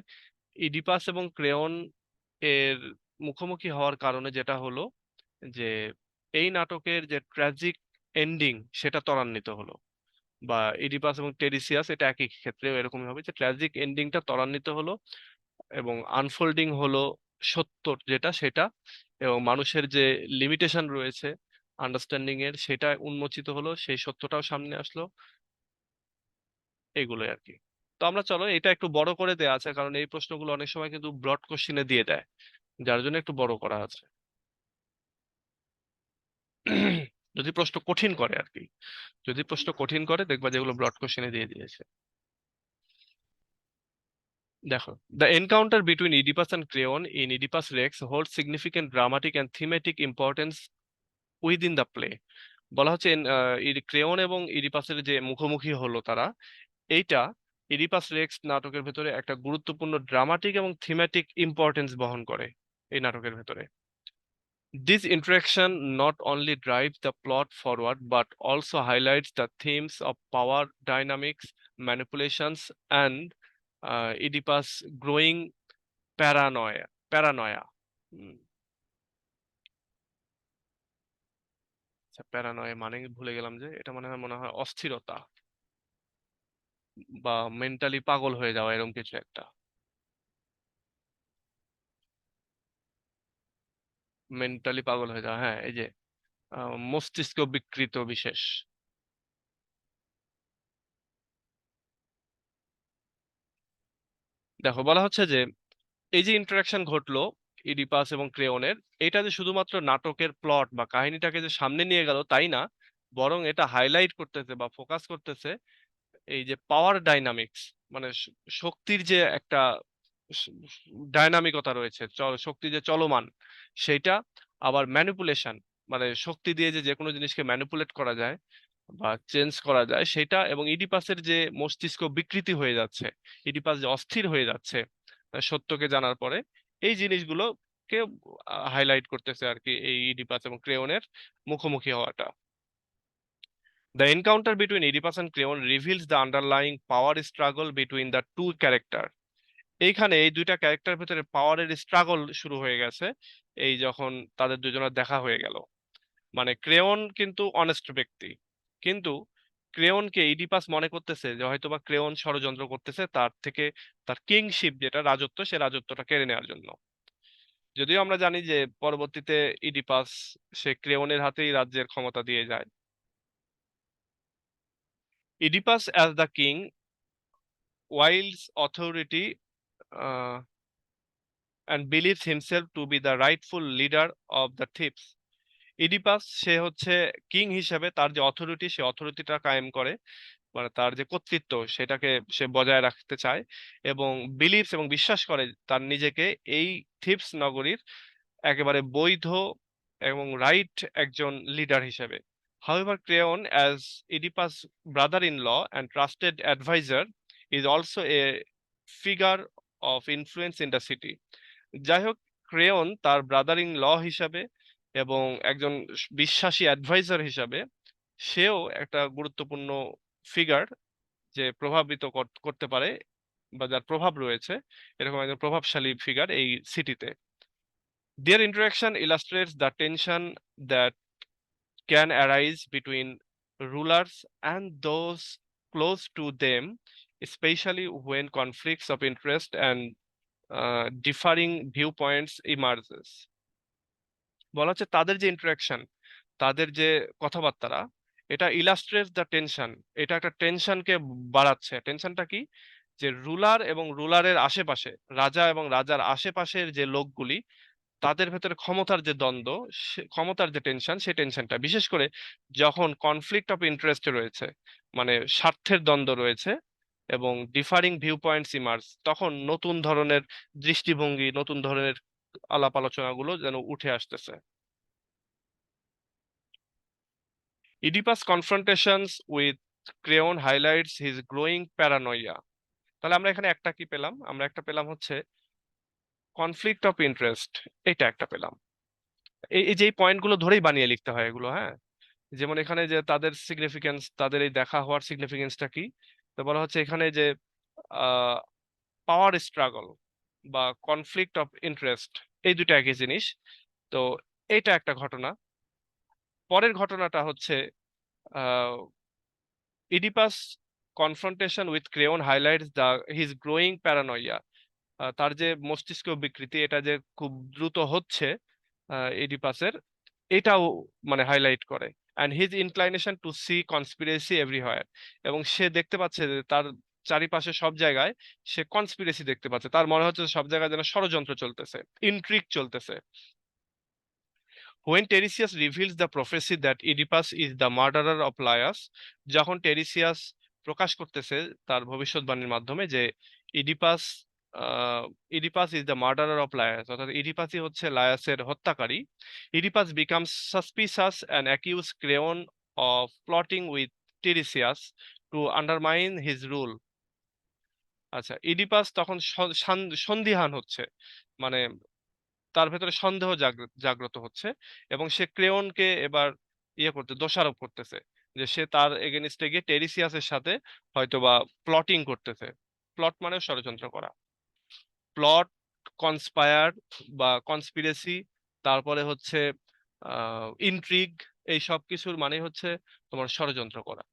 ইডিপাস এবং ক্রেয়ন এর মুখোমুখি হওয়ার কারণে যেটা হলো যে এই নাটকের যে ট্র্যাজিক এন্ডিং সেটা ত্বরান্বিত হলো। বা ইডিপাস এবং টেরিসিয়াস এটা একই ক্ষেত্রেও এরকমই হবে, যে ট্র্যাজিক এন্ডিংটা ত্বরান্বিত হলো এবং আনফোল্ডিং হলো সত্য যেটা সেটা, এবং মানুষের যে লিমিটেশন রয়েছে আন্ডারস্ট্যান্ডিং এর, সেটা উন্মোচিত হলো, সেই সত্যটাও সামনে আসলো। এগুলোই আর কি। তো আমরা চলো এটা একটু বড় করে দেয়া আছে, কারণ এই প্রশ্নগুলো অনেক সময় কিন্তু ব্রড কোশ্চিনে দিয়ে দেয়, যার জন্য একটু বড় করা আছে। যদি প্রশ্ন কঠিন করে আর কি, যদি প্রশ্ন কঠিন করে দেখবা যেগুলো ব্রড কোশ্চিনে দিয়ে দিয়েছে। দেখো, the encounter between Oedipus and Creon in Oedipus Rex holds significant dramatic and thematic importance within the play. বলা হচ্ছে ক্রেওন এবং ইডিপাসের যে মুখোমুখি হলো তারা, এইটা ইডিপাস রেক্স নাটকের ভেতরে একটা গুরুত্বপূর্ণ ড্রামাটিক এবং থিমেটিক ইম্পর্টেন্স বহন করে এই নাটকের ভেতরে। This interaction not only drives the plot forward but also highlights the themes of power dynamics, manipulations, and Oedipus' growing paranoia. Paranoia. হুম, আচ্ছা, প্যারানয় মানে ভুলে গেলাম, যে এটা মনে হয় অস্থিরতা বা মেন্টালি পাগল হয়ে যাওয়া, এরকম কিছু একটা। মেন্টালি পাগল হয়ে যাওয়া, হ্যাঁ, এই যে মস্তিষ্ক বিকৃত বিশেষ। দেখো, বলা হচ্ছে যে এই যে ইন্টারাকশন ঘটলো ইডিপাস এবং ক্রেওনের, এটা যে শুধুমাত্র নাটকের প্লট বা কাহিনীটাকে যে সামনে নিয়ে গেল তাই না, বরং এটা হাইলাইট করতেছে বা ফোকাস করতেছে এই যে পাওয়ার ডাইনামিক্স, মানে শক্তির যে একটা ডাইনামিকতা রয়েছে, শক্তি যে চলমান সেইটা, আবার ম্যানিপুলেশন, মানে শক্তি দিয়ে যে যে কোনো জিনিসকে ম্যানিপুলেট করা যায় বা চেঞ্জ করা যায় সেটা, এবং ইডিপাসের যে মস্তিষ্ক বিকৃতি হয়ে যাচ্ছে, ইডিপাস যে অস্থির হয়ে যাচ্ছে সত্যকে জানার পরে, এই জিনিসগুলোকে হাইলাইট করতেছে আর কি এই ইডিপাস এবং ক্রেওনের মুখোমুখি হওয়াটা। The encounter between Oedipus and Creon reveals the underlying power struggle between the two character. এইখানে এই দুইটা ক্যারেক্টার ভিতরে পাওয়ারের স্ট্রাগল শুরু হয়ে গেছে এই যখন তাদের দুজনের দেখা হয়ে গেল। মানে ক্রেওন কিন্তু অনেস্ট ব্যক্তি, কিন্তু ক্রেওনকে ইডিপাস মনে করতেছে যে হয়তোবা ক্রেওন ষড়যন্ত্র করতেছে তার থেকে তার কিংশিপ যেটা রাজত্ব, সে রাজত্বটা কেড়ে নেওয়ার জন্য। যদিও আমরা জানি যে পরবর্তীতে ইডিপাস সে ক্রেওনের হাতেই রাজ্যের ক্ষমতা দিয়ে যায়। Oedipus as the king wields authority uh, and believes himself to be the rightful leader of the thieves. Oedipus সে হচ্ছে কিং হিসেবে তার যে অথরিটি, সে অথরিটিটা কায়েম করে, মানে তার যে কর্তৃত্ব সেটাকে সে বজায় রাখতে চায়, এবং বিলিভস এবং বিশ্বাস করে তার নিজেকে এই থিপস নগরীর একেবারে বৈধ এবং রাইট একজন লিডার হিসেবে। However, Creon, as Oedipus' brother-in-law and trusted advisor, is also a figure of influence in the city. যাই হোক, ক্রেয়ন তার ব্রাদার ইন ল হিসাবে এবং একজন বিশ্বাসী অ্যাডভাইজার হিসাবে সেও একটা গুরুত্বপূর্ণ ফিগার, যে প্রভাবিত করতে পারে বা যার প্রভাব রয়েছে, এরকম একজন প্রভাবশালী ফিগার এই সিটিতে। Their interaction illustrates the tension that can arise between rulers and those close to them, especially when conflicts of interest and differing viewpoints emerges. বলা হচ্ছে তাদের যে ইন্টারাকশন, তাদের যে কথাবার্তা, এটা ইলাস্ট্রেটস দ্য টেনশন, এটা একটা টেনশনকে বাড়াচ্ছে। টেনশনটা কি? যে রুলার এবং রুলারের আশেপাশে, রাজা এবং রাজার আশেপাশের যে লোকগুলি, তাদের ভেতরে ক্ষমতার যে দ্বন্দ্ব, ক্ষমতার যে টেনশন, সেই টেনশনটা বিশেষ করে যখন কনফ্লিক্ট অফ ইন্টারেস্ট রয়েছে, মানে স্বার্থের দ্বন্দ্ব রয়েছে, এবং ডিফারিং ভিউ পয়েন্টস ইমার্জ, তখন নতুন ধরনের দৃষ্টিভঙ্গি, নতুন ধরনের আলাপ আলোচনাগুলো যেন উঠে আসতেছে। Oedipus' confrontations with Creon highlights his growing paranoia. তাহলে আমরা এখানে একটা কি পেলাম? আমরা একটা পেলাম হচ্ছে কনফ্লিক্ট অফ ইন্টারেস্ট, এটা একটা পেলাম। এই যে পয়েন্টগুলো ধরেই বানিয়ে লিখতে হয় এগুলো, হ্যাঁ। যেমন এখানে যে তাদের সিগনিফিকেন্স, তাদের এই দেখা হওয়ার সিগনিফিকেন্সটা কি, তো বলা হচ্ছে এখানে যে পাওয়ার স্ট্রাগল বা কনফ্লিক্ট অফ ইন্টারেস্ট, এই দুটো একই জিনিস। তো এটা একটা ঘটনা। পরের ঘটনাটা হচ্ছে Oedipus confrontation with Creon highlights the his growing paranoia. তার যে মস্তিষ্ক বিকৃতি, এটা যে খুব দ্রুত হচ্ছে ইডিপাসের, এটাও মানে হাইলাইট করে। And his inclination to see conspiracy everywhere, এবং সে দেখতে পাচ্ছে যে তার চারিপাশে সব জায়গায় সে কনস্পিরেসি দেখতে পাচ্ছে, তার মনে হচ্ছে সব জায়গায় যেন ষড়যন্ত্র চলতেছে, ইন্ট্রিগ চলতেছে। When Tiresias reveals the prophecy that Oedipus is the murderer of Laius, যখন টেরিসিয়াস প্রকাশ করতেছে তার ভবিষ্যৎবাণীর মাধ্যমে যে Oedipus Oedipus is the murderer of Laius, অর্থাৎ ইডিপাসই হচ্ছে লায়াসের হত্যাকারী, Oedipus becomes suspicious and accuse Creon of plotting with Tiresias to undermine his rule. আচ্ছা, ইডিপাস তখন সন্দিহান হচ্ছে, মানে তার ভেতরে সন্দেহ জাগ্রত হচ্ছে, এবং সে ক্রেওনকে এবার দোষারোপ করতেছে যে সে তার এগেনিস্টে গিয়ে টেরিসিয়াসের সাথে হয়তোবা প্লটিং করতেছে। প্লট মানে ষড়যন্ত্র করা, প্লট, কনস্পায়ার বা কনস্পিরেসি, তারপরে হচ্ছে ইন্ট্রিগ, এই সব কিছুর মানে হচ্ছে তোমার ষড়যন্ত্র করা।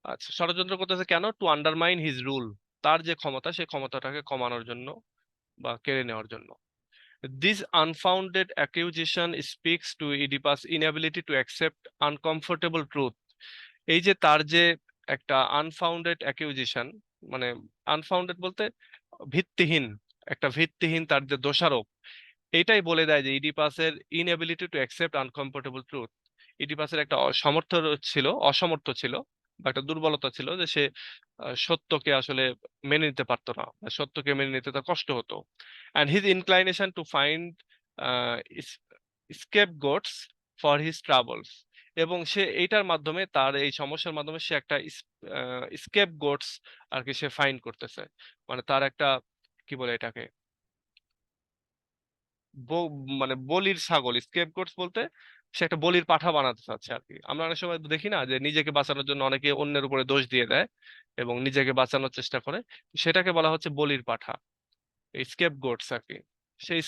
আচ্ছা, ষড়যন্ত্র করতেছে কেন? টু আন্ডারমাইন হিজ রুল, তার যে ক্ষমতা, সেই ক্ষমতাটাকে কমানোর জন্য বা কেড়ে নেওয়ার জন্য। This unfounded accusation speaks to Oedipus' inability to accept uncomfortable truth. এই যে তার যে একটা আনফাউন্ডেড অ্যাকিউজিশন, মানে আনফাউন্ডেড বলতে ভিত্তিহীন, একটা ভিত্তিহীন তার যে দোষারোপ, এইটাই বলে দেয় যে ইডিপাসের inability to accept uncomfortable truth. ইডিপাসের একটা অসমর্থ ছিল, বা একটা দুর্বলতা ছিল যে সে সত্যকে আসলে মেনে নিতে পারতো না, বা সত্যকে মেনে নিতে তার কষ্ট হতো। And his inclination to find scapegoats for his troubles, এবং সে এইটার মাধ্যমে, তার এই সমস্যার মাধ্যমে সে একটা স্কেপগোটস আর কি সে ফাইন্ড করতেছে, মানে তার একটা, কি বলে এটাকে, মানে বলির ছাগল, স্কেপগোটস বলতে সে একটা বলির পাঠা বানাতে চাচ্ছে আর কি। আমরা অনেক সময় দেখি না যে নিজেকে বাঁচানোর জন্য অনেকে অন্যের উপরে দোষ দিয়ে দেয় এবং নিজেকে বাঁচানোর চেষ্টা করে, সেটাকে বলা হচ্ছে বলির পাঠা, এই স্কেপগোটস আর কি। সেই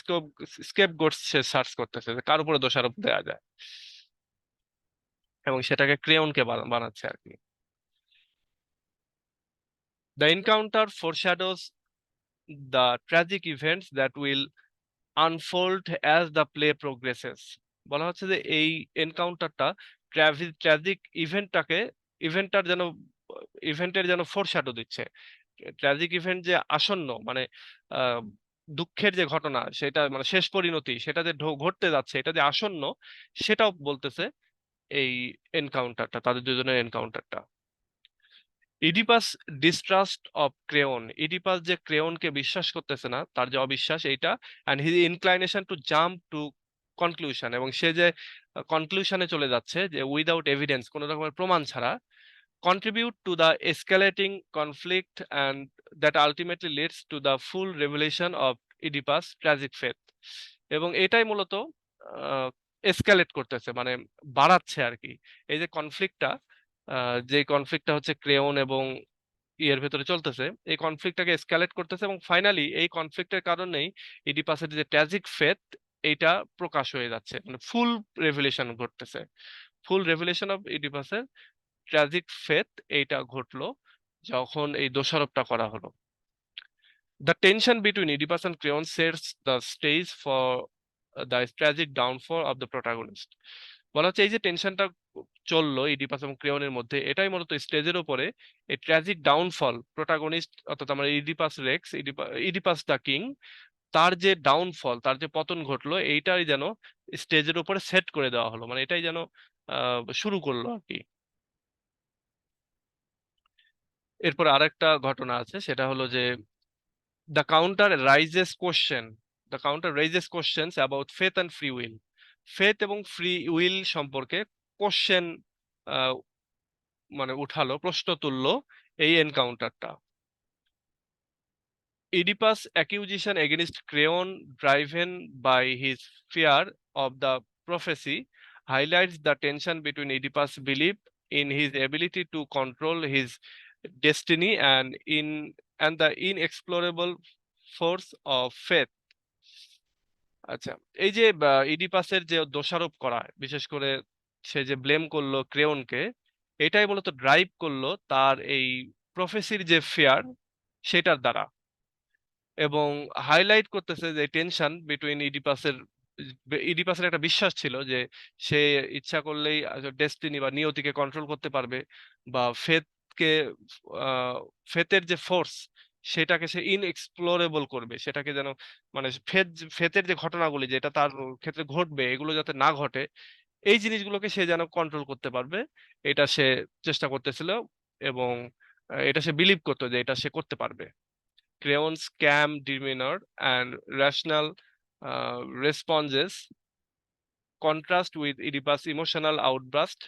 স্কেপগোটস সে সার্চ করতেছে যে কার উপরে দোষারোপ দেওয়া যায়, এবং সেটাকে ক্রেয়নকে বানাচ্ছে আর কি। The encounter foreshadows the tragic events that will unfold as the play progresses. বলা হচ্ছে যে এই এনকাউন্টারটা ট্র্যাজিক ইভেন্টটার যেন ইভেন্টের যেন ফোরশ্যাডো দিচ্ছে। ট্র্যাজিক ইভেন্ট যে আসন্ন, মানে আহ, দুঃখের যে ঘটনা, সেটা মানে শেষ পরিণতি, সেটা যে ঘটতে যাচ্ছে, এটা যে আসন্ন, সেটাও বলতেছে এই এনকাউন্টারটা, তাদের দুজনের এনকাউন্টারটা। Oedipus distrust of Creon, Oedipus যে ক্রেয়নকে বিশ্বাস করতেছে না, তার যে অবিশ্বাস এইটা, and his inclination to jump to conclusion, এবং সে যে কনক্লুশনে চলে যাচ্ছে যে উইদাউট এভিডেন্স, কোনো রকমের প্রমাণ ছাড়া, contribute to the escalating conflict and that ultimately leads to the full revelation of Oedipus' tragic fate। এবং এটাই মূলত এসকালেট করতেছে, মানে বাড়াচ্ছে আর কি। এই যে কনফ্লিক্টটা, যে কনফ্লিক্টটা হচ্ছে ক্রেওন এবং ইয়ের ভেতরে চলতেছে, এই কনফ্লিক্টটাকে এসকালেট করতেছে, এবং ফাইনালি এই কনফ্লিক্টের কারণেই ইডিপাসের যে ট্র্যাজিক ফেথ, এইটা প্রকাশ হয়ে যাচ্ছে, মানে ফুল রেভেলেশন ঘটতেছে। ফুল রেভেলেশন অফ ইডিপাসের ট্র্যাজিক ফেথ এইটা ঘটলো যখন এই দোষারোপটা করা হলো। The tension between Oedipus and Creon sets the stage for the tragic downfall of the protagonist. বলা হচ্ছে এই যে টেনশনটা চললো ইডিপাস এবং ক্রেয়নের মধ্যে, এটাই মূলত স্টেজের উপরে এই ট্র্যাজিক ডাউনফল, প্রোটাগনিস্ট অর্থাৎ আমরা Oedipus Rex, Oedipus the king, তার যে ডাউনফল, তার যে পতন ঘটলো, এইটাই যেন স্টেজের উপরে সেট করে দেওয়া হলো, মানে এটাই যেন শুরু করলো আর কি। এরপর আরেকটা ঘটনা আছে, সেটা হলো যে the counter raises question the counter raises questions about faith and free will। Faith এবং ফ্রি উইল সম্পর্কে কোশ্চেন, মানে উঠালো, প্রশ্ন তুললো এই এনকাউন্টারটা। Oedipus' accusation against Creon, driven by his fear of the prophecy, highlights the tension between Oedipus' belief in his ability to control his destiny and the inexplorable force of faith। আচ্ছা, এই যে ইডিপাসের যে দোষারোপ করা, বিশেষ করে সে যে ব্লেম করলো ক্রেওনকে, এটাই মূলত ড্রাইভ করলো তার এই প্রফেসির যে ফেয়ার, সেটার দ্বারা, এবং হাইলাইট করতেছে যে টেনশন বিটুইন ইডিপাসের একটা বিশ্বাস ছিল যে সে ইচ্ছা করলেই ডেস্টিনি বা নিয়তিকে কন্ট্রোল করতে পারবে, বা ফেথকে, ফেথের যে ফোর্স, সেটাকে সে ইনএক্সপ্লোরেবল করবে, সেটাকে যেন, মানে ফেথের যে ঘটনাগুলি যেটা তার ক্ষেত্রে ঘটবে, এগুলো যাতে না ঘটে, এই জিনিসগুলোকে সে যেন কন্ট্রোল করতে পারবে, এটা সে চেষ্টা করতেছিল, এবং এটা সে বিলিভ করতো যে এটা সে করতে পারবে। Crayon's calm demeanor and rational responses contrast with Oedipus' emotional outburst,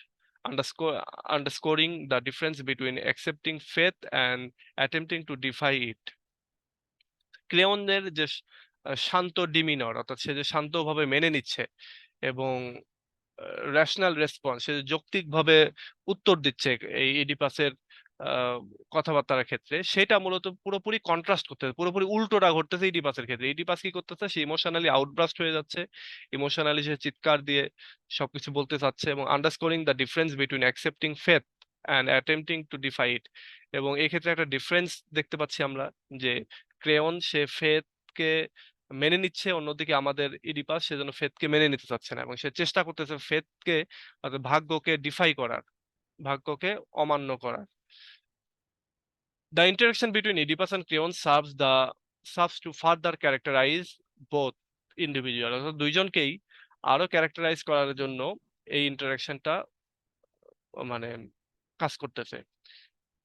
underscoring the difference between accepting faith and attempting to defy it। ক্রেওনের যে শান্ত ডিমিনর, অর্থাৎ সে যে শান্তভাবে মেনে নিচ্ছে, এবং রেশনাল রেসপন্স, সে যৌক্তিকভাবে উত্তর দিচ্ছে এই ইডিপাসের আহ, কথাবার্তার ক্ষেত্রে, সেটা মূলত পুরোপুরি কন্ট্রাস্ট করতেছে, পুরোপুরি উল্টোটা ঘটতেছে ইডিপাসের ক্ষেত্রে। ইডিপাস কি করতেছে, সে ইমোশনালি আউটব্রাস্ট হয়ে যাচ্ছে, ইমোশনালি সে চিৎকার দিয়ে সবকিছু বলতে চাচ্ছে, এবং underscoring the difference between accepting faith and attempting to defy it. এবং এই ক্ষেত্রে একটা ডিফারেন্স দেখতে পাচ্ছি আমরা, যে ক্রেয়ন সে ফেথকে মেনে নিচ্ছে, অন্যদিকে আমাদের ইডিপাস সে যেন ফেথকে মেনে নিতে চাচ্ছে না, এবং সে চেষ্টা করতেছে ফেথকে, অর্থাৎ ভাগ্যকে ডিফাই করার, ভাগ্যকে অমান্য করার। The interaction between Oedipus and Creon serves to further characterize both individual, অর্থাৎ দুইজনকেই আরো ক্যারেক্টারাইজ করার জন্য এই ইন্টারাকশনটা, মানে কাজ করতেছে।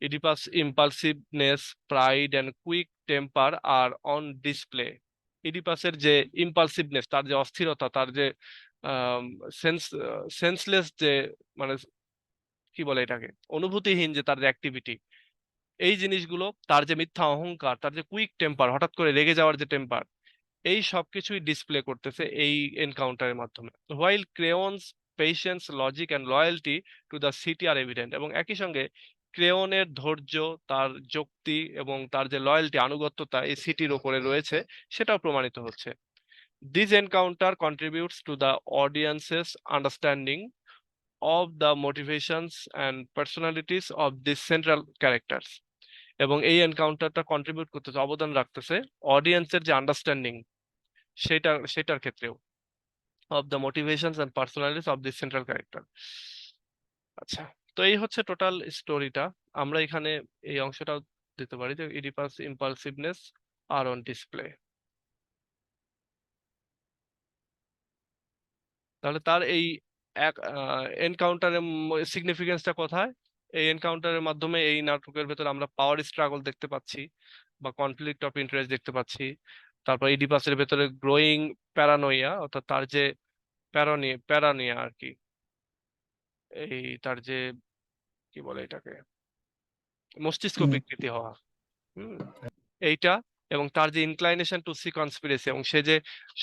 Oedipus impulsiveness, pride and quick temper are on display. ইডিপাসের যে ইম্পালসিভনেস, তার যে অস্থিরতা, তার যে সেন্সলেস যে, মানে কি বলে এটাকে, অনুভূতিহীন যে তার যে অ্যাক্টিভিটি, এই জিনিসগুলো, তার যে মিথ্যা অহংকার, তার যে কুইক টেম্পার, হঠাৎ করে রেগে যাওয়ার যে টেম্পার, এই সবকিছুই ডিসপ্লে করতেছে এই এনকাউন্টারের মাধ্যমে। While Creon's patience, logic and loyalty to the city are evident. এবং একই সঙ্গে ক্রেয়নের ধৈর্য, তার যুক্তি এবং তার যে লয়্যালটি, আনুগত্যতা এই সিটির ওপরে রয়েছে, সেটাও প্রমাণিত হচ্ছে। This encounter contributes to the audiences understanding of the motivations and personalities of this central characters. এবং এই এনকাউন্টারটা কন্ট্রিবিউট করতেছে, অবদান রাখতেছে অডিয়েন্সের যে আন্ডারস্ট্যান্ডিং, সেটার ক্ষেত্রেও, of the motivations and personalities of this central character. আচ্ছা, তো এই হচ্ছে টোটাল স্টোরিটা। আমরা এখানে এই অংশটাও দিতে পারি যে ইডিপাস ইম্পালসিভনেস আর অন ডিসপ্লে। তাহলে তার এই এক এনকাউন্টারের সিগনিফিকেন্সটা কোথায়? এই এনকাউন্টারের মাধ্যমে এই নাটকের ভেতরে আমরা পাওয়ার স্ট্রাগল দেখতে পাচ্ছি, বা কনফ্লিক্ট অফ ইন্টারেস্ট দেখতে পাচ্ছি। তারপর ইডিপাসের ভেতরে গ্রোয়িং প্যারানোইয়া, অর্থাৎ তার যে প্যারানিয়া আর কি, এই তার যে, কি বলে এটাকে, মস্তিষ্ক হুম, বিকৃতি হওয়া, হুম, এইটা। এবং তার যে ইনক্লাইনেশন টু সি কনস্পিরেসি, এবং সে যে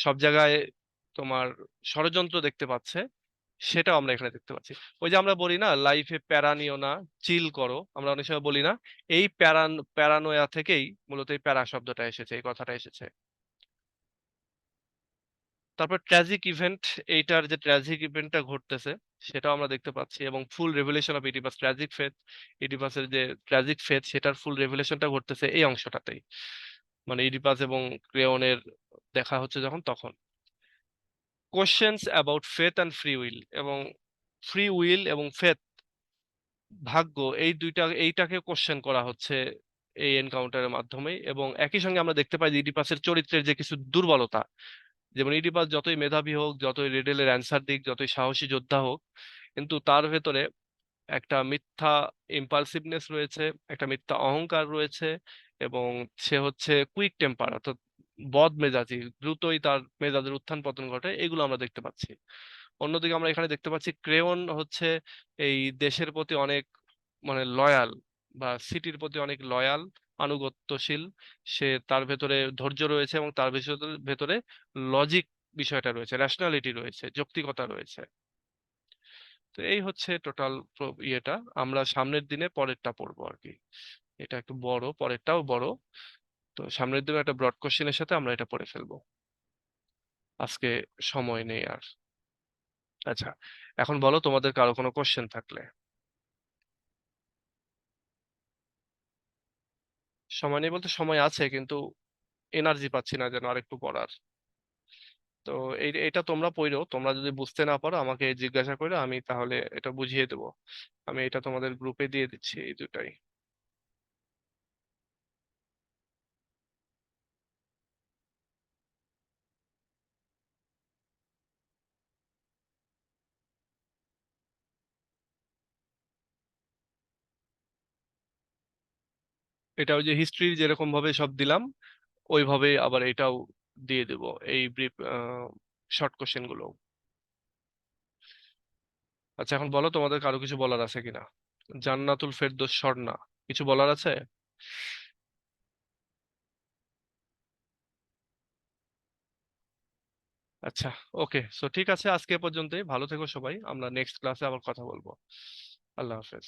সব জায়গায় তোমার ষড়যন্ত্র দেখতে পাচ্ছে, সেটাও আমরা এখানে দেখতে পাচ্ছি। ওই যে আমরা বলি না, লাইফে প্যারা নিও না, চিল করো, আমরা অনেক সময় বলি না, এই প্যারানোয়া থেকেই মূলত এই প্যারা শব্দটা এসেছে, এই কথাটা এসেছে। তারপর ট্র্যাজিক ইভেন্ট, এইটার যে ট্র্যাজিক ইভেন্টটা ঘটতেছে, সেটাও আমরা দেখতে পাচ্ছি। এবং full revelation of Oedipus tragic faith, ইডিপাসের যে ট্র্যাজিক ফেথ, সেটার ফুল রেভেলেশনটা ঘটতেছে এই অংশটাতেই। মানে ইডিপাস এবং ক্রেওনের দেখা হচ্ছে যখন, তখন। Questions about faith and free will, এবং ফ্রি উইল এবং ফেথ, ভাগ্য, এইটাকে কোশ্চেন করা হচ্ছে এই এনকাউন্টারের মাধ্যমে। এবং একই সঙ্গে আমরা দেখতে পাই যে ইডিপাসের চরিত্রের যে কিছু দুর্বলতা, যেমন ইডিপাস যতই মেধাবী হোক, যতই রিডেলের অ্যান্সার দিক, যতই সাহসী যোদ্ধা হোক, কিন্তু তার ভেতরে একটা মিথ্যা ইম্পালসিভনেস রয়েছে, একটা মিথ্যা অহংকার রয়েছে। এবং সে হচ্ছে কুইক টেম্পার, অর্থাৎ বদ মেজাজি, দ্রুতই তার মেজাজের উত্থান পতন ঘটে, এগুলো আমরা দেখতে পাচ্ছি। অন্যদিকে আমরা এখানে দেখতে পাচ্ছি ক্রেওন হচ্ছে এই দেশের প্রতি অনেক, মানে লয়াল, বা সিটির প্রতি অনেক লয়াল, আনুগত্যশীল। সে, তার ভেতরে ধৈর্য রয়েছে, এবং তার ভেতরে লজিক বিষয়টা রয়েছে, রেশনালিটি রয়েছে, যৌক্তিকতা রয়েছে। তো এই হচ্ছে টোটাল ইয়েটা। আমরা সামনের দিনে পরেরটা পড়বো আর কি। এটা একটু বড়, পরেরটাও বড়। তো সামনের দিনে একটা ব্রড কোশ্চেনের সাথে আমরা এটা পড়ে ফেলবো। আজকে সময় নেই আর। আচ্ছা, এখন বলো তোমাদের কারো কোনো কোশ্চেন থাকলে। সময় নেই বলতে সময় আছে, কিন্তু এনার্জি পাচ্ছি না যেন আরেকটু পড়ার। তো এটা তোমরা পড়ো, তোমরা যদি বুঝতে না পারো আমাকে জিজ্ঞাসা করে, আমি তাহলে এটা বুঝিয়ে দেবো। আমি এটা তোমাদের গ্রুপে দিয়ে দিচ্ছি, এই দুটাই। এটা ওই যে হিস্ট্রি যেরকম ভাবে সব দিলাম, ওইভাবে আবার এটাও দিয়ে দেব, এই ব্রিফ শর্ট কোশ্চেন গুলো। আচ্ছা, এখন বলো তোমাদের কারো কিছু বলার আছে কিনা। জান্নাতুল ফেরদৌস স্বর্ণা, কিছু বলার আছে? আচ্ছা, ওকে, সো ঠিক আছে, আজকে এ পর্যন্তই। ভালো থেকো সবাই, আমরা নেক্সট ক্লাসে আবার কথা বলবো। আল্লাহ হাফেজ।